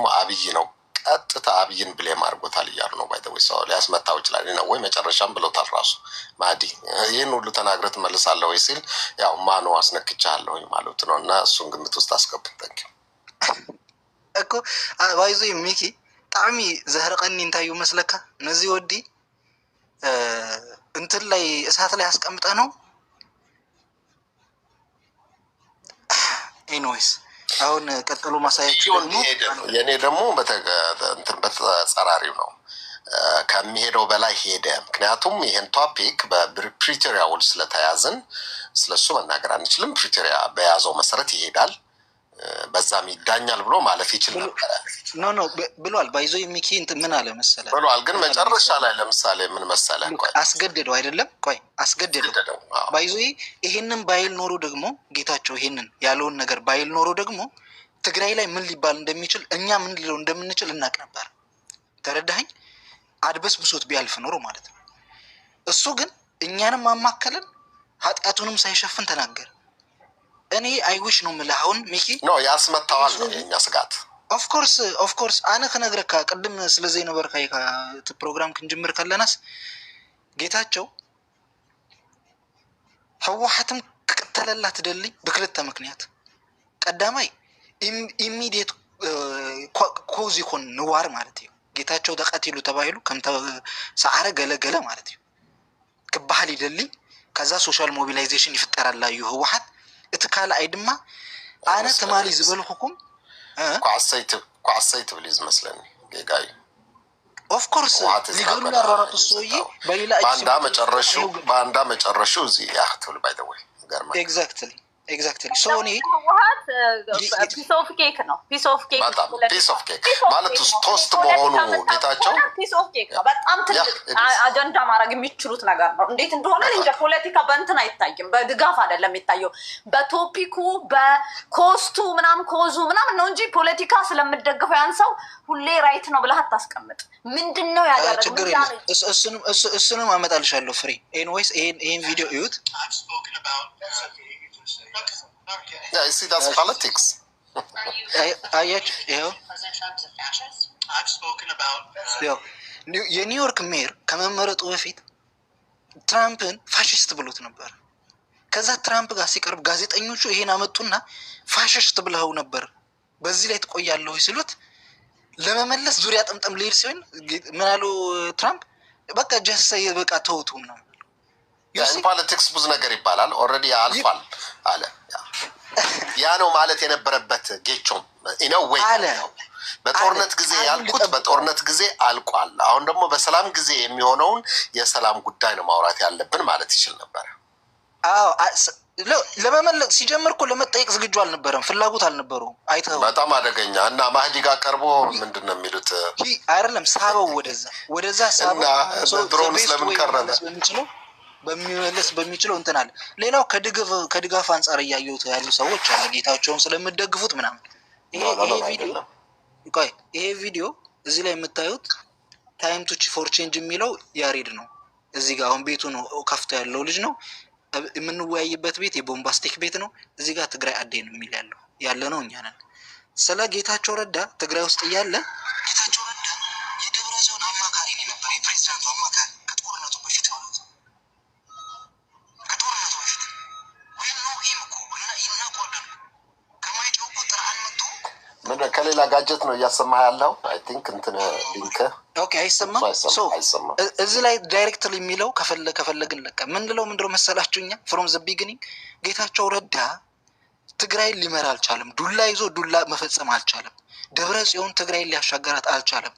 ደግሞ አብይ ነው ቀጥታ አብይን ብሌም አድርጎታል እያሉ ነው። ባይ ዘ ወይ ሰው ሊያስመታው ይችላል ነው ወይ መጨረሻም ብሎታል ራሱ ማዲ። ይህን ሁሉ ተናግረህ ትመልሳለህ ወይ ሲል ያው ማኑ አስነክቻለሁኝ ማለት ነው። እና እሱን ግምት ውስጥ አስገብተን እኮ ባይዞ ሚኪ ጣዕሚ ዘህርቀኒ እንታይ እዩ መስለካ ነዚ ወዲ እንትን ላይ እሳት ላይ አስቀምጠ ነው። ኤኒዌይስ አሁን ቀጥሎ ማሳያችሁ የኔ ደግሞ በተጸራሪው ነው። ከሚሄደው በላይ ሄደ። ምክንያቱም ይህን ቶፒክ በፕሪቶሪያ ውል ስለተያዝን ስለሱ መናገር አንችልም። ፕሪቶሪያ በያዘው መሰረት ይሄዳል፣ በዛም ይዳኛል ብሎ ማለፍ ይችል ነበረ። ኖ ብሏል። ባይዞ የሚኪ እንትን ምን አለ መሰለ ብሏል። ግን መጨረሻ ላይ ለምሳሌ ምን መሰለ አስገደደው አይደለም? ቆይ አስገደደው። ባይዞ ይሄንን ባይል ኖሮ ደግሞ ጌታቸው ይሄንን ያለውን ነገር ባይል ኖሮ ደግሞ ትግራይ ላይ ምን ሊባል እንደሚችል እኛ ምን ሊለው እንደምንችል እናቅ ነበር። ተረዳኸኝ? አድበስ ብሶት ቢያልፍ ኖሮ ማለት ነው። እሱ ግን እኛንም ማማከልን ኃጢአቱንም ሳይሸፍን ተናገር። እኔ አይዊሽ ነው የምልህ አሁን ሚኪ ኖ ያስመታዋል ነው የኛ ስጋት። ኦፍኮርስ አነ ከነግረካ ቅድም ስለዚህ ነበር ካይካ ፕሮግራም ክንጅምር ከለናስ ጌታቸው ህወሓትም ክቅተለላ ትደልኝ ብክልተ ምክንያት ቀዳማይ ኢሚዲየት ኮዝ ይኮን ንዋር ማለት እዩ። ጌታቸው ተቀቲሉ ተባሂሉ ከምተ ሰዓረ ገለገለ ማለት እዩ ክባሃል ይደልኝ። ከዛ ሶሻል ሞቢላይዜሽን ይፍጠራል እዩ ህወሓት እትካለ አይድማ አነ ተማሊ ዝበልኩኩም ኳሰይት ብሊዝ መስለኒ ጌጋይ ኦፍኮርስ ሊገሉ ያራራቱ ሰውዬ በሌላ ባንዳ መጨረሹ እዚህ ያህትብል ባይ ዘ ወይ ገርማ ኤግዛክትሊ ሶኒ ፒስ ኦፍ ኬክ ነው። ፒስ ኦፍ ኬክ ማለት ቶስት መሆኑ ጌታቸው ፒስ ኦፍ ኬክ ነው። በጣም ትልቅ አጀንዳ ማድረግ የሚችሉት ነገር ነው። እንዴት እንደሆነ እንደ ፖለቲካ በእንትን አይታይም፣ በድጋፍ አይደለም የሚታየው፣ በቶፒኩ በኮስቱ ምናምን ኮዙ ምናምን ነው እንጂ ፖለቲካ ስለምደግፈው ያን ሰው ሁሌ ራይት ነው ብለህ አታስቀምጥ። ምንድነው ያደረገው? እሱንም አመጣልሻለሁ ፍሬ። ኤኒዌይስ ይሄን ቪዲዮ እዩት። Yeah, I see that's politics. የኒውዮርክ ሜር ከመመረጡ በፊት ትራምፕን ፋሽስት ብሎት ነበር። ከዛ ትራምፕ ጋር ሲቀርብ ጋዜጠኞቹ ይሄን አመጡና ፋሽስት ብለው ነበር፣ በዚህ ላይ ትቆያለሁ ሲሉት ለመመለስ ዙሪያ ጥምጥም ሊሄድ ሲሆን ምን አሉ ትራምፕ? በቃ ጀሰይ በቃ ተውቱ ነው። ፖለቲክስ ብዙ ነገር ይባላል። ኦልሬዲ አልፏል አለ። ያ ነው ማለት የነበረበት ጌቾም ኢነው ወይ በጦርነት ጊዜ ያልኩት በጦርነት ጊዜ አልቋል። አሁን ደግሞ በሰላም ጊዜ የሚሆነውን የሰላም ጉዳይ ነው ማውራት ያለብን ማለት ይችል ነበር። አዎ ለመመለስ ሲጀምር እኮ ለመጠየቅ ዝግጁ አልነበረም፣ ፍላጎት አልነበረውም። አይተኸው በጣም አደገኛ እና ማህዲ ጋር ቀርቦ ምንድን ነው የሚሉት አይደለም ሳበው ወደዛ ሳበው ድሮን ስለምን ቀረበ በሚመለስ በሚችለው እንትን አለ። ሌላው ከድጋፍ አንጻር እያየሁት ያሉ ሰዎች አለ ጌታቸውን ስለምደግፉት ምናምን። ይሄ ቪዲዮ እዚህ ላይ የምታዩት ታይም ቱ ፎር ቼንጅ የሚለው ያሬድ ነው። እዚህ ጋር አሁን ቤቱ ነው ከፍቶ ያለው ልጅ ነው። የምንወያይበት ቤት የቦምባስቲክ ቤት ነው። እዚህ ጋር ትግራይ አዴ ነው የሚል ያለ ነው እኛ ነን። ስለ ጌታቸው ረዳ ትግራይ ውስጥ እያለ ጌታቸው ረዳ የደብረ ጽዮን አማካሪ ነበር፣ የፕሬዚዳንቱ አማካሪ ከጦርነቱ በፊት ማለት ነው። ከሌላ ጋጀት ነው እያሰማህ ያለው። አይ ቲንክ እንትን ሊንክ ኦኬ አይሰማም። እዚህ ላይ ዳይሬክትሊ የሚለው ከፈለግን ለቀ ምንድነው መሰላችሁኛ ፍሮም ዘ ቢግኒንግ ጌታቸው ረዳ ትግራይ ሊመራ አልቻለም። ዱላ ይዞ ዱላ መፈጸም አልቻለም። ደብረ ጽዮን ትግራይ ሊያሻገራት አልቻለም።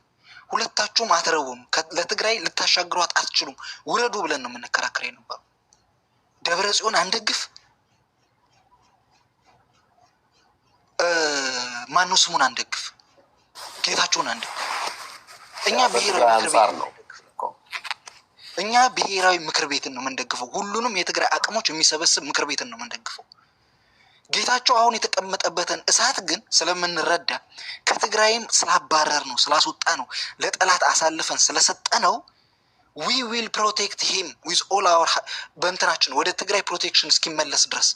ሁለታችሁም አትረቡም፣ ለትግራይ ልታሻግሯት አትችሉም፣ ውረዱ ብለን ነው የምንከራከር የነበረው። ደብረ ጽዮን አንደግፍ ማነው ስሙን አንደግፍ፣ ጌታቸውን አንደግፍ። እኛ ብሔራዊ ምክር ቤትን ነው የምንደግፈው። ሁሉንም የትግራይ አቅሞች የሚሰበስብ ምክር ቤትን ነው የምንደግፈው። ጌታቸው አሁን የተቀመጠበትን እሳት ግን ስለምንረዳ ከትግራይም ስላባረር ነው ስላስወጣ ነው ለጠላት አሳልፈን ስለሰጠ ነው ዊ ዊል ፕሮቴክት ሂም ዊዝ ኦል አወር በእንትናችን ወደ ትግራይ ፕሮቴክሽን እስኪመለስ ድረስ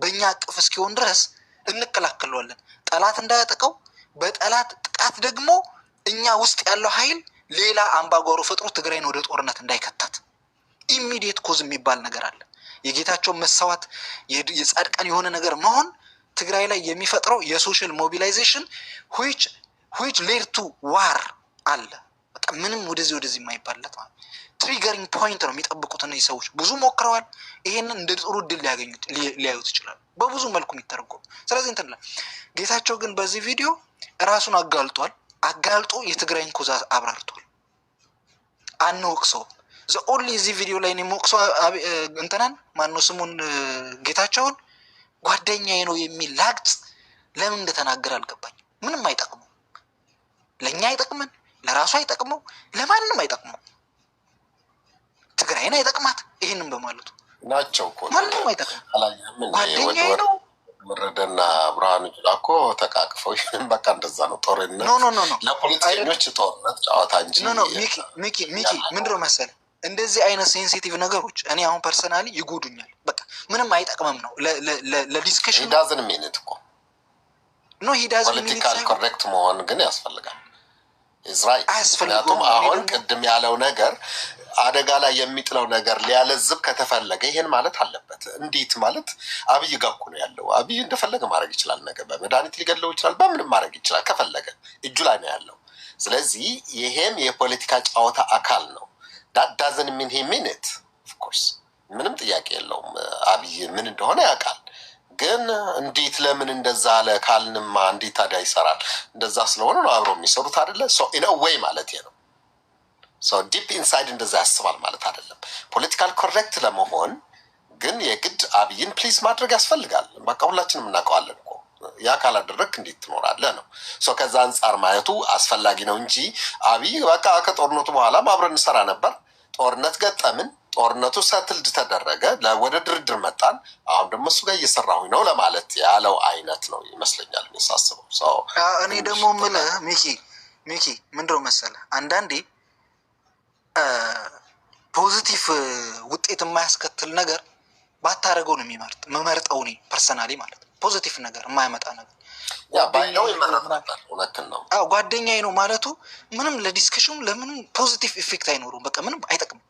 በእኛ አቅፍ እስኪሆን ድረስ እንከላከለዋለን። ጠላት እንዳያጠቀው በጠላት ጥቃት ደግሞ እኛ ውስጥ ያለው ኃይል ሌላ አምባጓሮ ፈጥሮ ትግራይን ወደ ጦርነት እንዳይከታት ኢሚዲየት ኮዝ የሚባል ነገር አለ። የጌታቸው መሰዋት የጻድቃን የሆነ ነገር መሆን ትግራይ ላይ የሚፈጥረው የሶሻል ሞቢላይዜሽን ዊች ሌድ ቱ ዋር አለ። በቃ ምንም ወደዚህ የማይባለት ማለት ትሪገሪንግ ፖይንት ነው የሚጠብቁት እነዚህ ሰዎች። ብዙ ሞክረዋል። ይሄንን እንደ ጥሩ እድል ሊያዩት ይችላሉ፣ በብዙ መልኩ የሚተረጎሙ። ስለዚህ እንትን ጌታቸው ግን በዚህ ቪዲዮ ራሱን አጋልጦ የትግራይን ኮዛ አብራርቷል። አንወቅሰውም። ኦንሊ እዚህ ቪዲዮ ላይ የሚወቅሰው እንትናን ማነው ስሙን ጌታቸውን ጓደኛዬ ነው የሚል ላግጥ ለምን እንደተናገረ አልገባኝ። ምንም አይጠቅመው፣ ለእኛ አይጠቅምን፣ ለራሱ አይጠቅመው፣ ለማንም አይጠቅመው፣ ትግራይን አይጠቅማት። ይህንም በማለቱ ናቸው እኮ ማንም አይጠቅም። ጓደኛዬ ነው ወረደና ብርሃኑ እኮ ተቃቅፈው በቃ እንደዛ ነው። ጦርነት ለፖለቲከኞች ጦርነት ጨዋታ እንጂ ሚኪ ምንድነው መሰለህ እንደዚህ አይነት ሴንሲቲቭ ነገሮች እኔ አሁን ፐርሰናሊ ይጎዱኛል። በቃ ምንም አይጠቅምም ነው ለዲስከሽን ሂዳዝን ሚኒት እኮ ኖ ሂዳዝን ፖለቲካል ኮሬክት መሆን ግን ያስፈልጋል። ኢዝራኤል ምክንያቱም አሁን ቅድም ያለው ነገር አደጋ ላይ የሚጥለው ነገር ሊያለዝብ ከተፈለገ ይሄን ማለት አለበት። እንዴት ማለት አብይ ጋር እኮ ነው ያለው። አብይ እንደፈለገ ማድረግ ይችላል። ነገር በመድኃኒት ሊገድለው ይችላል። በምንም ማድረግ ይችላል ከፈለገ፣ እጁ ላይ ነው ያለው። ስለዚህ ይሄም የፖለቲካ ጨዋታ አካል ነው። ዳት ዳዝንት ሚን ሂ ሚን ኢት ኦፍ ኮርስ ምንም ጥያቄ የለውም። አብይ ምን እንደሆነ ያውቃል። ግን እንዴት ለምን እንደዛ አለ ካልንማ እንዴት ታዲያ ይሰራል? እንደዛ ስለሆነ ነው አብረው የሚሰሩት አይደለ? ሶ ኢን አ ዌይ ማለት ነው። ሶ ዲፕ ኢንሳይድ እንደዛ ያስባል ማለት አይደለም። ፖለቲካል ኮሬክት ለመሆን ግን የግድ አብይን ፕሊዝ ማድረግ ያስፈልጋል። በቃ ሁላችንም እናውቀዋለን እኮ ያ ካላደረግክ እንዴት ትኖራለህ ነው። ሶ ከዛ አንጻር ማየቱ አስፈላጊ ነው እንጂ አብይ በቃ ከጦርነቱ በኋላም አብረን እንሰራ ነበር፣ ጦርነት ገጠምን፣ ጦርነቱ ሰትልድ ተደረገ፣ ወደ ድርድር መጣን፣ አሁን ደግሞ እሱ ጋር እየሰራሁኝ ነው ለማለት ያለው አይነት ነው ይመስለኛል ሳስበው። እኔ ደግሞ የምልህ ሚኪ ምንድነው መሰለህ አንዳንዴ ፖዚቲቭ ውጤት የማያስከትል ነገር ባታደረገው ነው የምመርጠው እኔ ፐርሰናሊ ማለት ነው። ፖዚቲቭ ነገር የማያመጣ ነገር ጓደኛዬ ነው ማለቱ ምንም ለዲስከሽኑ ለምንም ፖዚቲቭ ኢፌክት አይኖሩም። በቃ ምንም አይጠቅምም።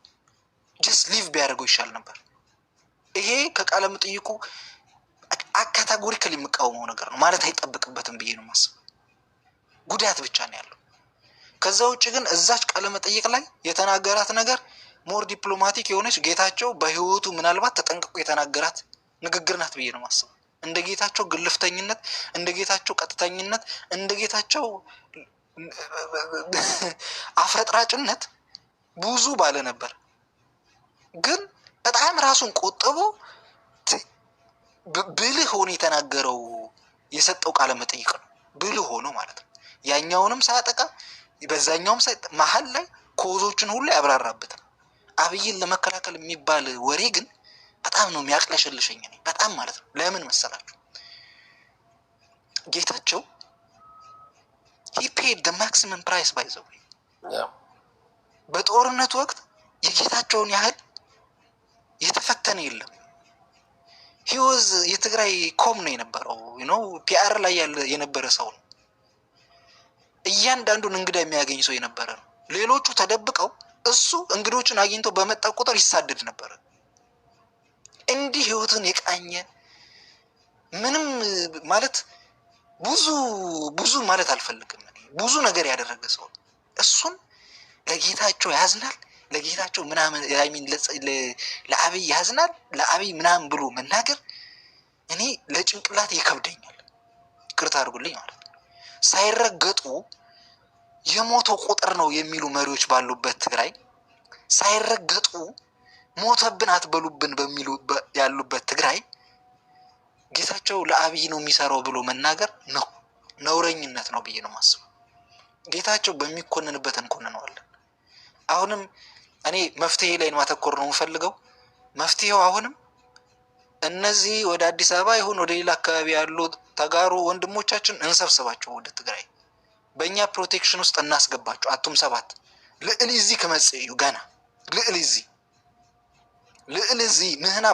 ጀስት ሊቭ ቢያደርገው ይሻል ነበር። ይሄ ከቃለ መጠይቁ ካታጎሪካሊ የምቃወመው ነገር ነው ማለት አይጠበቅበትም ብዬ ነው የማስበው። ጉዳት ብቻ ነው ያለው። ከዛ ውጭ ግን እዛች ቃለ መጠይቅ ላይ የተናገራት ነገር ሞር ዲፕሎማቲክ የሆነች ጌታቸው በህይወቱ ምናልባት ተጠንቅቆ የተናገራት ንግግር ናት ብዬ ነው የማስበው። እንደ ጌታቸው ግልፍተኝነት፣ እንደ ጌታቸው ቀጥተኝነት፣ እንደ ጌታቸው አፍረጥራጭነት ብዙ ባለ ነበር። ግን በጣም ራሱን ቆጥቦ ብልህ ሆኖ የተናገረው የሰጠው ቃለ መጠይቅ ነው። ብልህ ሆኖ ማለት ነው። ያኛውንም ሳያጠቃ በዛኛውም መሀል ላይ ኮዞችን ሁሉ ያብራራበት ነው። አብይን ለመከላከል የሚባል ወሬ ግን በጣም ነው የሚያቅለሸልሸኝ በጣም ማለት ነው። ለምን መሰላችሁ? ጌታቸው he paid the maximum price by the way በጦርነቱ ወቅት የጌታቸውን ያህል የተፈተነ የለም። ሂወዝ የትግራይ ኮም ነው የነበረው ፒአር ላይ የነበረ ሰው ነው። እያንዳንዱን እንግዳ የሚያገኝ ሰው የነበረ ነው። ሌሎቹ ተደብቀው እሱ እንግዶችን አግኝቶ በመጣ ቁጥር ይሳደድ ነበር። እንዲህ ህይወትን የቃኘ ምንም ማለት ብዙ ማለት አልፈልግም። ብዙ ነገር ያደረገ ሰው እሱን ለጌታቸው ያዝናል፣ ለጌታቸው ምናምን ለአብይ ያዝናል፣ ለአብይ ምናምን ብሎ መናገር እኔ ለጭንቅላት ይከብደኛል። ይቅርታ አድርጉልኝ ማለት ነው። ሳይረገጡ የሞተው ቁጥር ነው የሚሉ መሪዎች ባሉበት ትግራይ ሳይረገጡ ሞተብን አትበሉብን በሚሉ ያሉበት ትግራይ ጌታቸው ለአብይ ነው የሚሰራው ብሎ መናገር ነው ነውረኝነት ነው ብዬ ነው የማስበው። ጌታቸው በሚኮንንበት እንኮንነዋለን። አሁንም እኔ መፍትሄ ላይ ማተኮር ነው የምፈልገው። መፍትሄው አሁንም እነዚህ ወደ አዲስ አበባ ይሁን ወደ ሌላ አካባቢ ያሉ ተጋሩ ወንድሞቻችን እንሰብስባቸው ወደ ትግራይ፣ በእኛ ፕሮቴክሽን ውስጥ እናስገባቸው። አቱም 7 ልዕል እዚህ ከመጽዩ ገና ልዕል እዚህ ንህና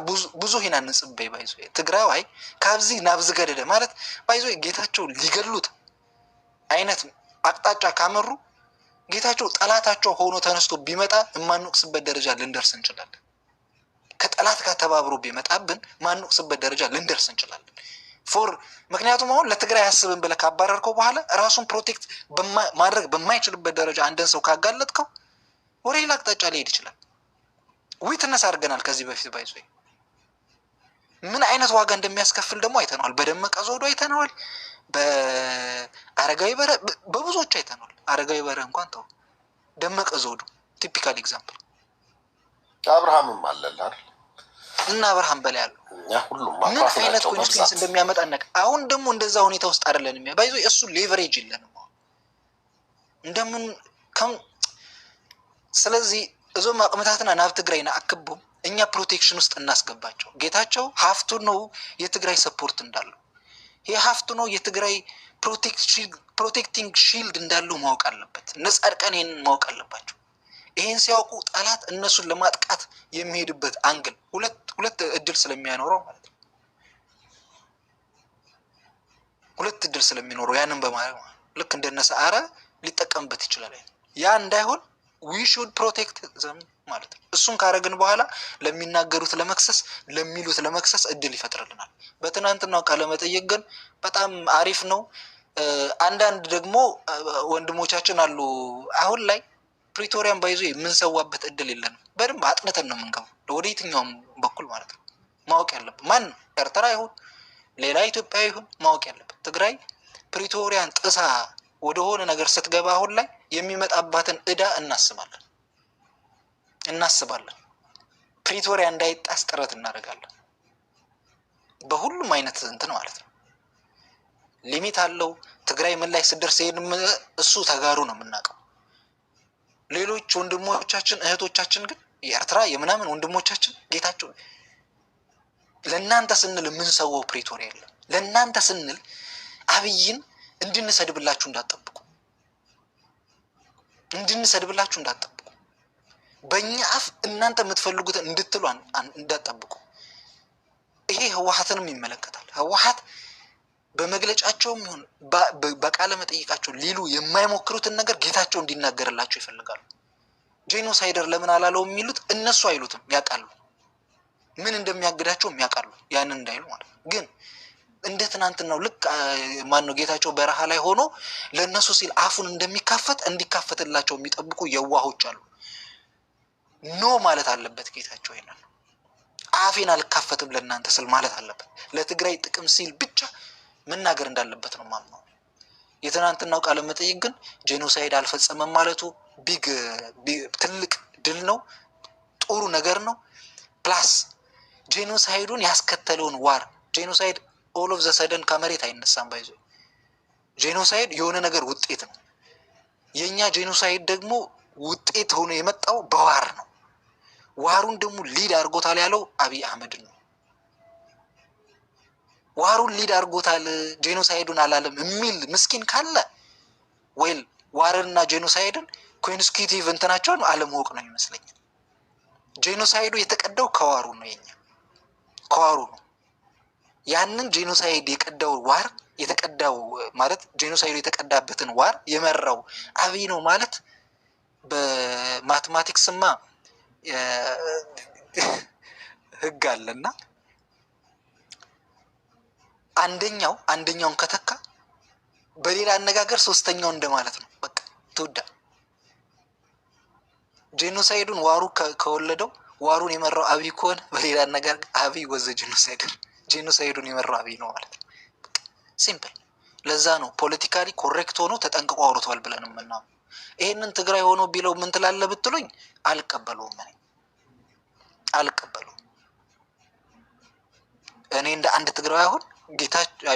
ብዙ ሂና ንጽበይ ባይዞ ትግራዋይ ካብዚ ናብዚ ገደደ ማለት ባይዞ ጌታቸው ሊገሉት አይነት አቅጣጫ ካመሩ ጌታቸው ጠላታቸው ሆኖ ተነስቶ ቢመጣ የማንወቅስበት ደረጃ ልንደርስ እንችላለን። ከጠላት ጋር ተባብሮ ቢመጣብን ማንወቅስበት ደረጃ ልንደርስ እንችላለን። ምክንያቱም አሁን ለትግራይ አስብን ብለህ ካባረርከው በኋላ ራሱን ፕሮቴክት ማድረግ በማይችልበት ደረጃ አንድን ሰው ካጋለጥከው ወደ ሌላ አቅጣጫ ሊሄድ ይችላል። ዊትነስ አድርገናል ከዚህ በፊት ባይዞ ምን አይነት ዋጋ እንደሚያስከፍል ደግሞ አይተነዋል። በደመቀ ዘውዱ አይተነዋል። በአረጋዊ በረ በብዙዎች አይተነዋል። አረጋዊ በረ እንኳን ተው፣ ደመቀ ዘውዱ ቲፒካል ኤግዛምፕል። አብርሃምም አለላል እና አብርሃም በላይ ያሉ ምን አይነት ኮንሲኩዌንስ እንደሚያመጣ ነቅ። አሁን ደግሞ እንደዛ ሁኔታ ውስጥ አይደለንም። ባይዞ እሱ ሌቨሬጅ የለንም እንደምን ስለዚህ እዞም አቅምታትና ናብ ትግራይና አክቦም እኛ ፕሮቴክሽን ውስጥ እናስገባቸው። ጌታቸው ሀፍቱ ነው የትግራይ ሰፖርት እንዳለው ይሄ ሀፍቱ ነው የትግራይ ፕሮቴክቲንግ ሺልድ እንዳለው ማወቅ አለበት። ነጻድቃን ይሄንን ማወቅ አለባቸው። ይሄን ሲያውቁ ጠላት እነሱን ለማጥቃት የሚሄድበት አንግል ሁለት እድል ስለሚያኖረው ማለት ነው። ሁለት እድል ስለሚኖረው ያንን በማድረግ ልክ እንደነሰአረ ሊጠቀምበት ይችላል። ያ እንዳይሆን we should protect them ማለት ነው። እሱን ካረግን በኋላ ለሚናገሩት ለመክሰስ ለሚሉት ለመክሰስ እድል ይፈጥርልናል። በትናንትናው ቃለ መጠይቅ ግን በጣም አሪፍ ነው። አንዳንድ ደግሞ ወንድሞቻችን አሉ አሁን ላይ ፕሪቶሪያን ባይዞ የምንሰዋበት እድል የለንም። በደንብ አጥንተን ነው የምንገባው ወደ የትኛውም በኩል ማለት ነው። ማወቅ ያለብን ማን ኤርትራ ይሁን ሌላ ኢትዮጵያ ይሁን ማወቅ ያለብን ትግራይ ፕሪቶሪያን ጥሳ ወደሆነ ነገር ስትገባ አሁን ላይ የሚመጣባትን እዳ እናስባለን። ፕሪቶሪያ እንዳይጣስ ጥረት እናደርጋለን። በሁሉም አይነት እንትን ማለት ነው። ሊሚት አለው። ትግራይ ምን ላይ ስደርስ እሱ ተጋሩ ነው የምናውቀው። ሌሎች ወንድሞቻችን እህቶቻችን ግን የኤርትራ የምናምን ወንድሞቻችን ጌታቸው ለእናንተ ስንል የምንሰዋው ፕሪቶሪያ የለም። ለእናንተ ስንል አብይን እንድንሰድብላችሁ እንዳትጠብቁ፣ በእኛ አፍ እናንተ የምትፈልጉትን እንድትሉ እንዳትጠብቁ። ይሄ ህወሓትንም ይመለከታል። ህወሓት በመግለጫቸውም ይሁን በቃለ መጠይቃቸው ሊሉ የማይሞክሩትን ነገር ጌታቸው እንዲናገርላቸው ይፈልጋሉ። ጄኖሳይደር ለምን አላለው የሚሉት እነሱ አይሉትም፣ ያውቃሉ። ምን እንደሚያግዳቸውም ያውቃሉ። ያንን እንዳይሉ ማለት ነው። ግን እንደ ትናንትናው ልክ ማነው ጌታቸው በረሃ ላይ ሆኖ ለእነሱ ሲል አፉን እንዲካፈትላቸው የሚጠብቁ የዋሆች አሉ። ኖ ማለት አለበት ጌታቸው። ይሄንን አፌን አልካፈትም ለእናንተ ስል ማለት አለበት። ለትግራይ ጥቅም ሲል ብቻ መናገር እንዳለበት ነው ማምነው። የትናንትናው ቃለ መጠይቅ ግን ጄኖሳይድ አልፈጸመም ማለቱ ትልቅ ድል ነው፣ ጥሩ ነገር ነው። ፕላስ ጄኖሳይዱን ያስከተለውን ዋር ጄኖሳይድ ኦል ኦፍ ዘ ሰደን ከመሬት አይነሳም። ባይዞ ጄኖሳይድ የሆነ ነገር ውጤት ነው። የኛ ጄኖሳይድ ደግሞ ውጤት ሆኖ የመጣው በዋር ነው። ዋሩን ደግሞ ሊድ አድርጎታል ያለው አብይ አህመድ ነው። ዋሩን ሊድ አድርጎታል ጄኖሳይዱን አላለም የሚል ምስኪን ካለ ወይል ዋርንና ጄኖሳይድን ኮንስኪዩቲቭ እንትናቸውን አለማወቅ ነው ይመስለኛል። ጄኖሳይዱ የተቀዳው ከዋሩ ነው፣ የኛ ከዋሩ ነው። ያንን ጄኖሳይድ የቀዳው ዋር የተቀዳው ማለት ጄኖሳይዱ የተቀዳበትን ዋር የመራው አብይ ነው ማለት በማትማቲክስማ ህግ አለና አንደኛውን ከተካ በሌላ አነጋገር ሶስተኛው እንደማለት ነው። በቃ ትውዳ ጄኖሳይዱን ዋሩ ከወለደው ዋሩን የመራው አብይ ከሆነ በሌላ አነጋገር አብይ ወዘ ጄኖሳይዱን የመራው አብይ ነው ማለት ነው። ሲምፕል። ለዛ ነው ፖለቲካሊ ኮሬክት ሆኖ ተጠንቅቆ አውርቷል ብለን የምናምነው። ይሄንን ትግራይ ሆኖ ቢለው ምን ትላለህ ብትሉኝ አልቀበለውም። እኔ እንደ አንድ ትግራይ አሁን ጌታቸው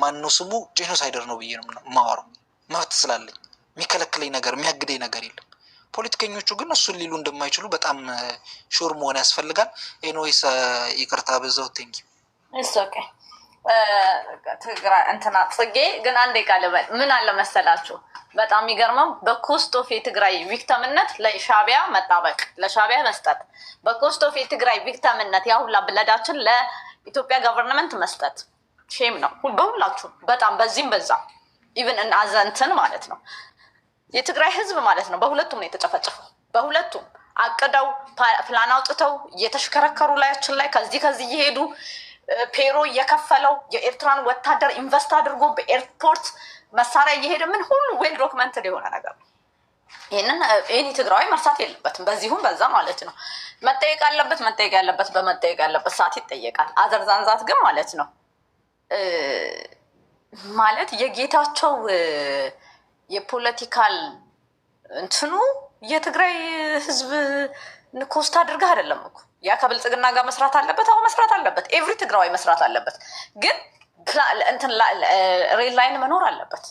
ማነው ስሙ ጄኖሳይደር ነው ብዬ ነው የማወራው። መብት ስላለኝ የሚከለክለኝ ነገር የሚያግደኝ ነገር የለም። ፖለቲከኞቹ ግን እሱን ሊሉ እንደማይችሉ በጣም ሹር መሆን ያስፈልጋል። ኤንዌይስ ይቅርታ በዛው ቴንኪ ኦኬ። ትግራይ እንትና ጽጌ ግን አንዴ ቃል በል ምን አለ መሰላችሁ፣ በጣም የሚገርመው በኮስት ኦፍ የትግራይ ቪክተምነት ለሻቢያ መጣበቅ ለሻቢያ መስጠት፣ በኮስት ኦፍ የትግራይ ቪክተምነት ያ ሁላ ብለዳችን ለኢትዮጵያ ገቨርንመንት መስጠት ሼም ነው በሁላችሁ በጣም በዚህም በዛ ኢቨን አዘንትን ማለት ነው የትግራይ ህዝብ ማለት ነው በሁለቱም ነው የተጨፈጨፈው። በሁለቱም አቅደው ፕላን አውጥተው እየተሽከረከሩ ላያችን ላይ ከዚህ እየሄዱ ፔሮ እየከፈለው የኤርትራን ወታደር ኢንቨስት አድርጎ በኤርፖርት መሳሪያ እየሄደ ምን ሁሉ ዌል ዶክመንትድ የሆነ ነገር ነው። ይህንን ትግራዊ መርሳት የለበትም። በዚሁም በዛ ማለት ነው መጠየቅ ያለበት በመጠየቅ ያለበት ሰዓት ይጠየቃል። አዘርዛንዛት ግን ማለት ነው ማለት የጌታቸው የፖለቲካል እንትኑ የትግራይ ህዝብ ኮስት አድርገህ አይደለም እኮ ያ ከብልጽግና ጋር መስራት አለበት። አሁን መስራት አለበት። ኤቭሪ ትግራዊ መስራት አለበት። ግን እንትን ሬል ላይን መኖር አለበት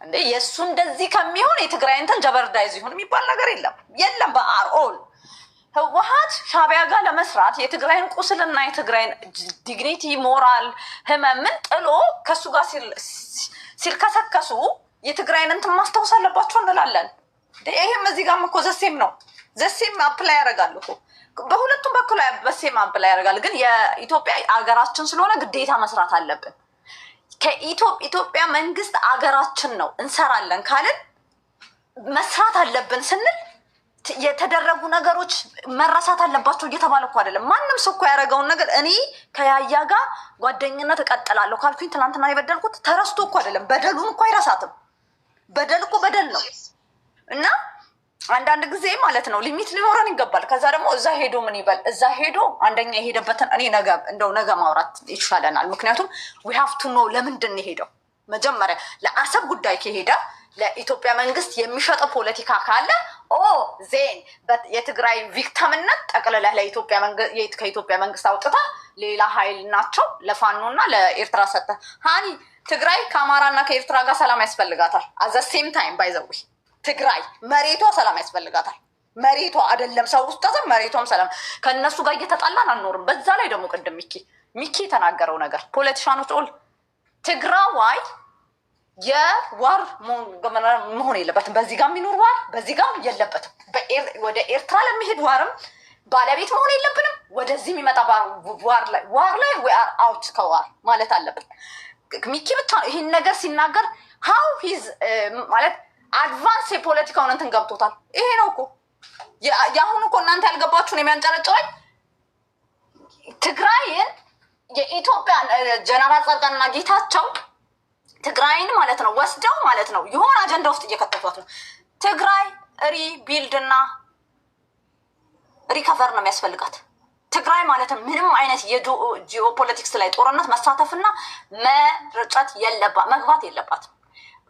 እንዴ። የእሱ እንደዚህ ከሚሆን የትግራይ እንትን ጀበርዳይዝ ይሁን የሚባል ነገር የለም በአርኦል ህወሓት ሻዕቢያ ጋር ለመስራት የትግራይን ቁስልና የትግራይን ዲግኒቲ ሞራል ህመምን ጥሎ ከሱ ጋር ሲልከሰከሱ የትግራይን እንትን ማስታወስ አለባቸው እንላለን። ይሄም እዚህ ጋር እኮ ዘሴም ነው። ዘሴም አፕላይ ያደርጋል እኮ በሁለቱም በኩል በሴም አፕላይ ያደርጋል። ግን የኢትዮጵያ አገራችን ስለሆነ ግዴታ መስራት አለብን። ከኢትዮጵያ መንግስት አገራችን ነው እንሰራለን ካልን መስራት አለብን ስንል የተደረጉ ነገሮች መረሳት አለባቸው እየተባለ እኮ አይደለም። ማንም ሰው እኮ ያደረገውን ነገር እኔ ከያያ ጋር ጓደኝነት እቀጥላለሁ ካልኩኝ ትናንትና የበደልኩት ተረስቶ እኮ አይደለም። በደሉን እኮ አይረሳትም። በደል እኮ በደል ነው እና አንዳንድ ጊዜ ማለት ነው ሊሚት ሊኖረን ይገባል። ከዛ ደግሞ እዛ ሄዶ ምን ይበል እዛ ሄዶ አንደኛ የሄደበትን እኔ ነገ ማውራት ይሻለናል። ምክንያቱም we have to know ለምንድን ነው የሄደው። መጀመሪያ ለአሰብ ጉዳይ ከሄደ ለኢትዮጵያ መንግስት የሚሸጠው ፖለቲካ ካለ ዜን የትግራይ ቪክተምነት ጠቅልለህ ከኢትዮጵያ መንግስት አውጥታ ሌላ ሀይል ናቸው ለፋኖና ለኤርትራ ሰጠ ሃኒ ትግራይ ከአማራና ከኤርትራ ጋር ሰላም ያስፈልጋታል። አዘ ሴም ታይም ባይዘዊ ትግራይ መሬቷ ሰላም ያስፈልጋታል። መሬቷ አይደለም ሰው ውስጥ መሬቷም ሰላም ከነሱ ጋር እየተጣላን አንኖርም። በዛ ላይ ደግሞ ቅድም ሚኪ የተናገረው ነገር ፖለቲሻኖች ትግራዋይ የዋር መሆን የለበትም። በዚህ ጋር የሚኖር ዋር በዚህ ጋር የለበትም። ወደ ኤርትራ ለሚሄድ ዋርም ባለቤት መሆን የለብንም። ወደዚህ የሚመጣ ዋር ላይ we are out ከዋር ማለት አለብን። ሚኪ ብቻ ነው ይህን ነገር ሲናገር how he's ማለት አድቫንስ የፖለቲካውን እንትን ገብቶታል። ይሄ ነው እኮ የአሁኑ እኮ እናንተ ያልገባችሁን የሚያንጨረጭረኝ ትግራይን የኢትዮጵያ ጀነራል ጻድቃንና ጌታቸው ትግራይን ማለት ነው ወስደው ማለት ነው የሆነ አጀንዳ ውስጥ እየከተቷት ነው። ትግራይ ሪቢልድ እና ሪከቨር ነው የሚያስፈልጋት። ትግራይ ማለት ምንም አይነት የጂኦፖለቲክስ ላይ ጦርነት መሳተፍና መርጨት መግባት የለባት።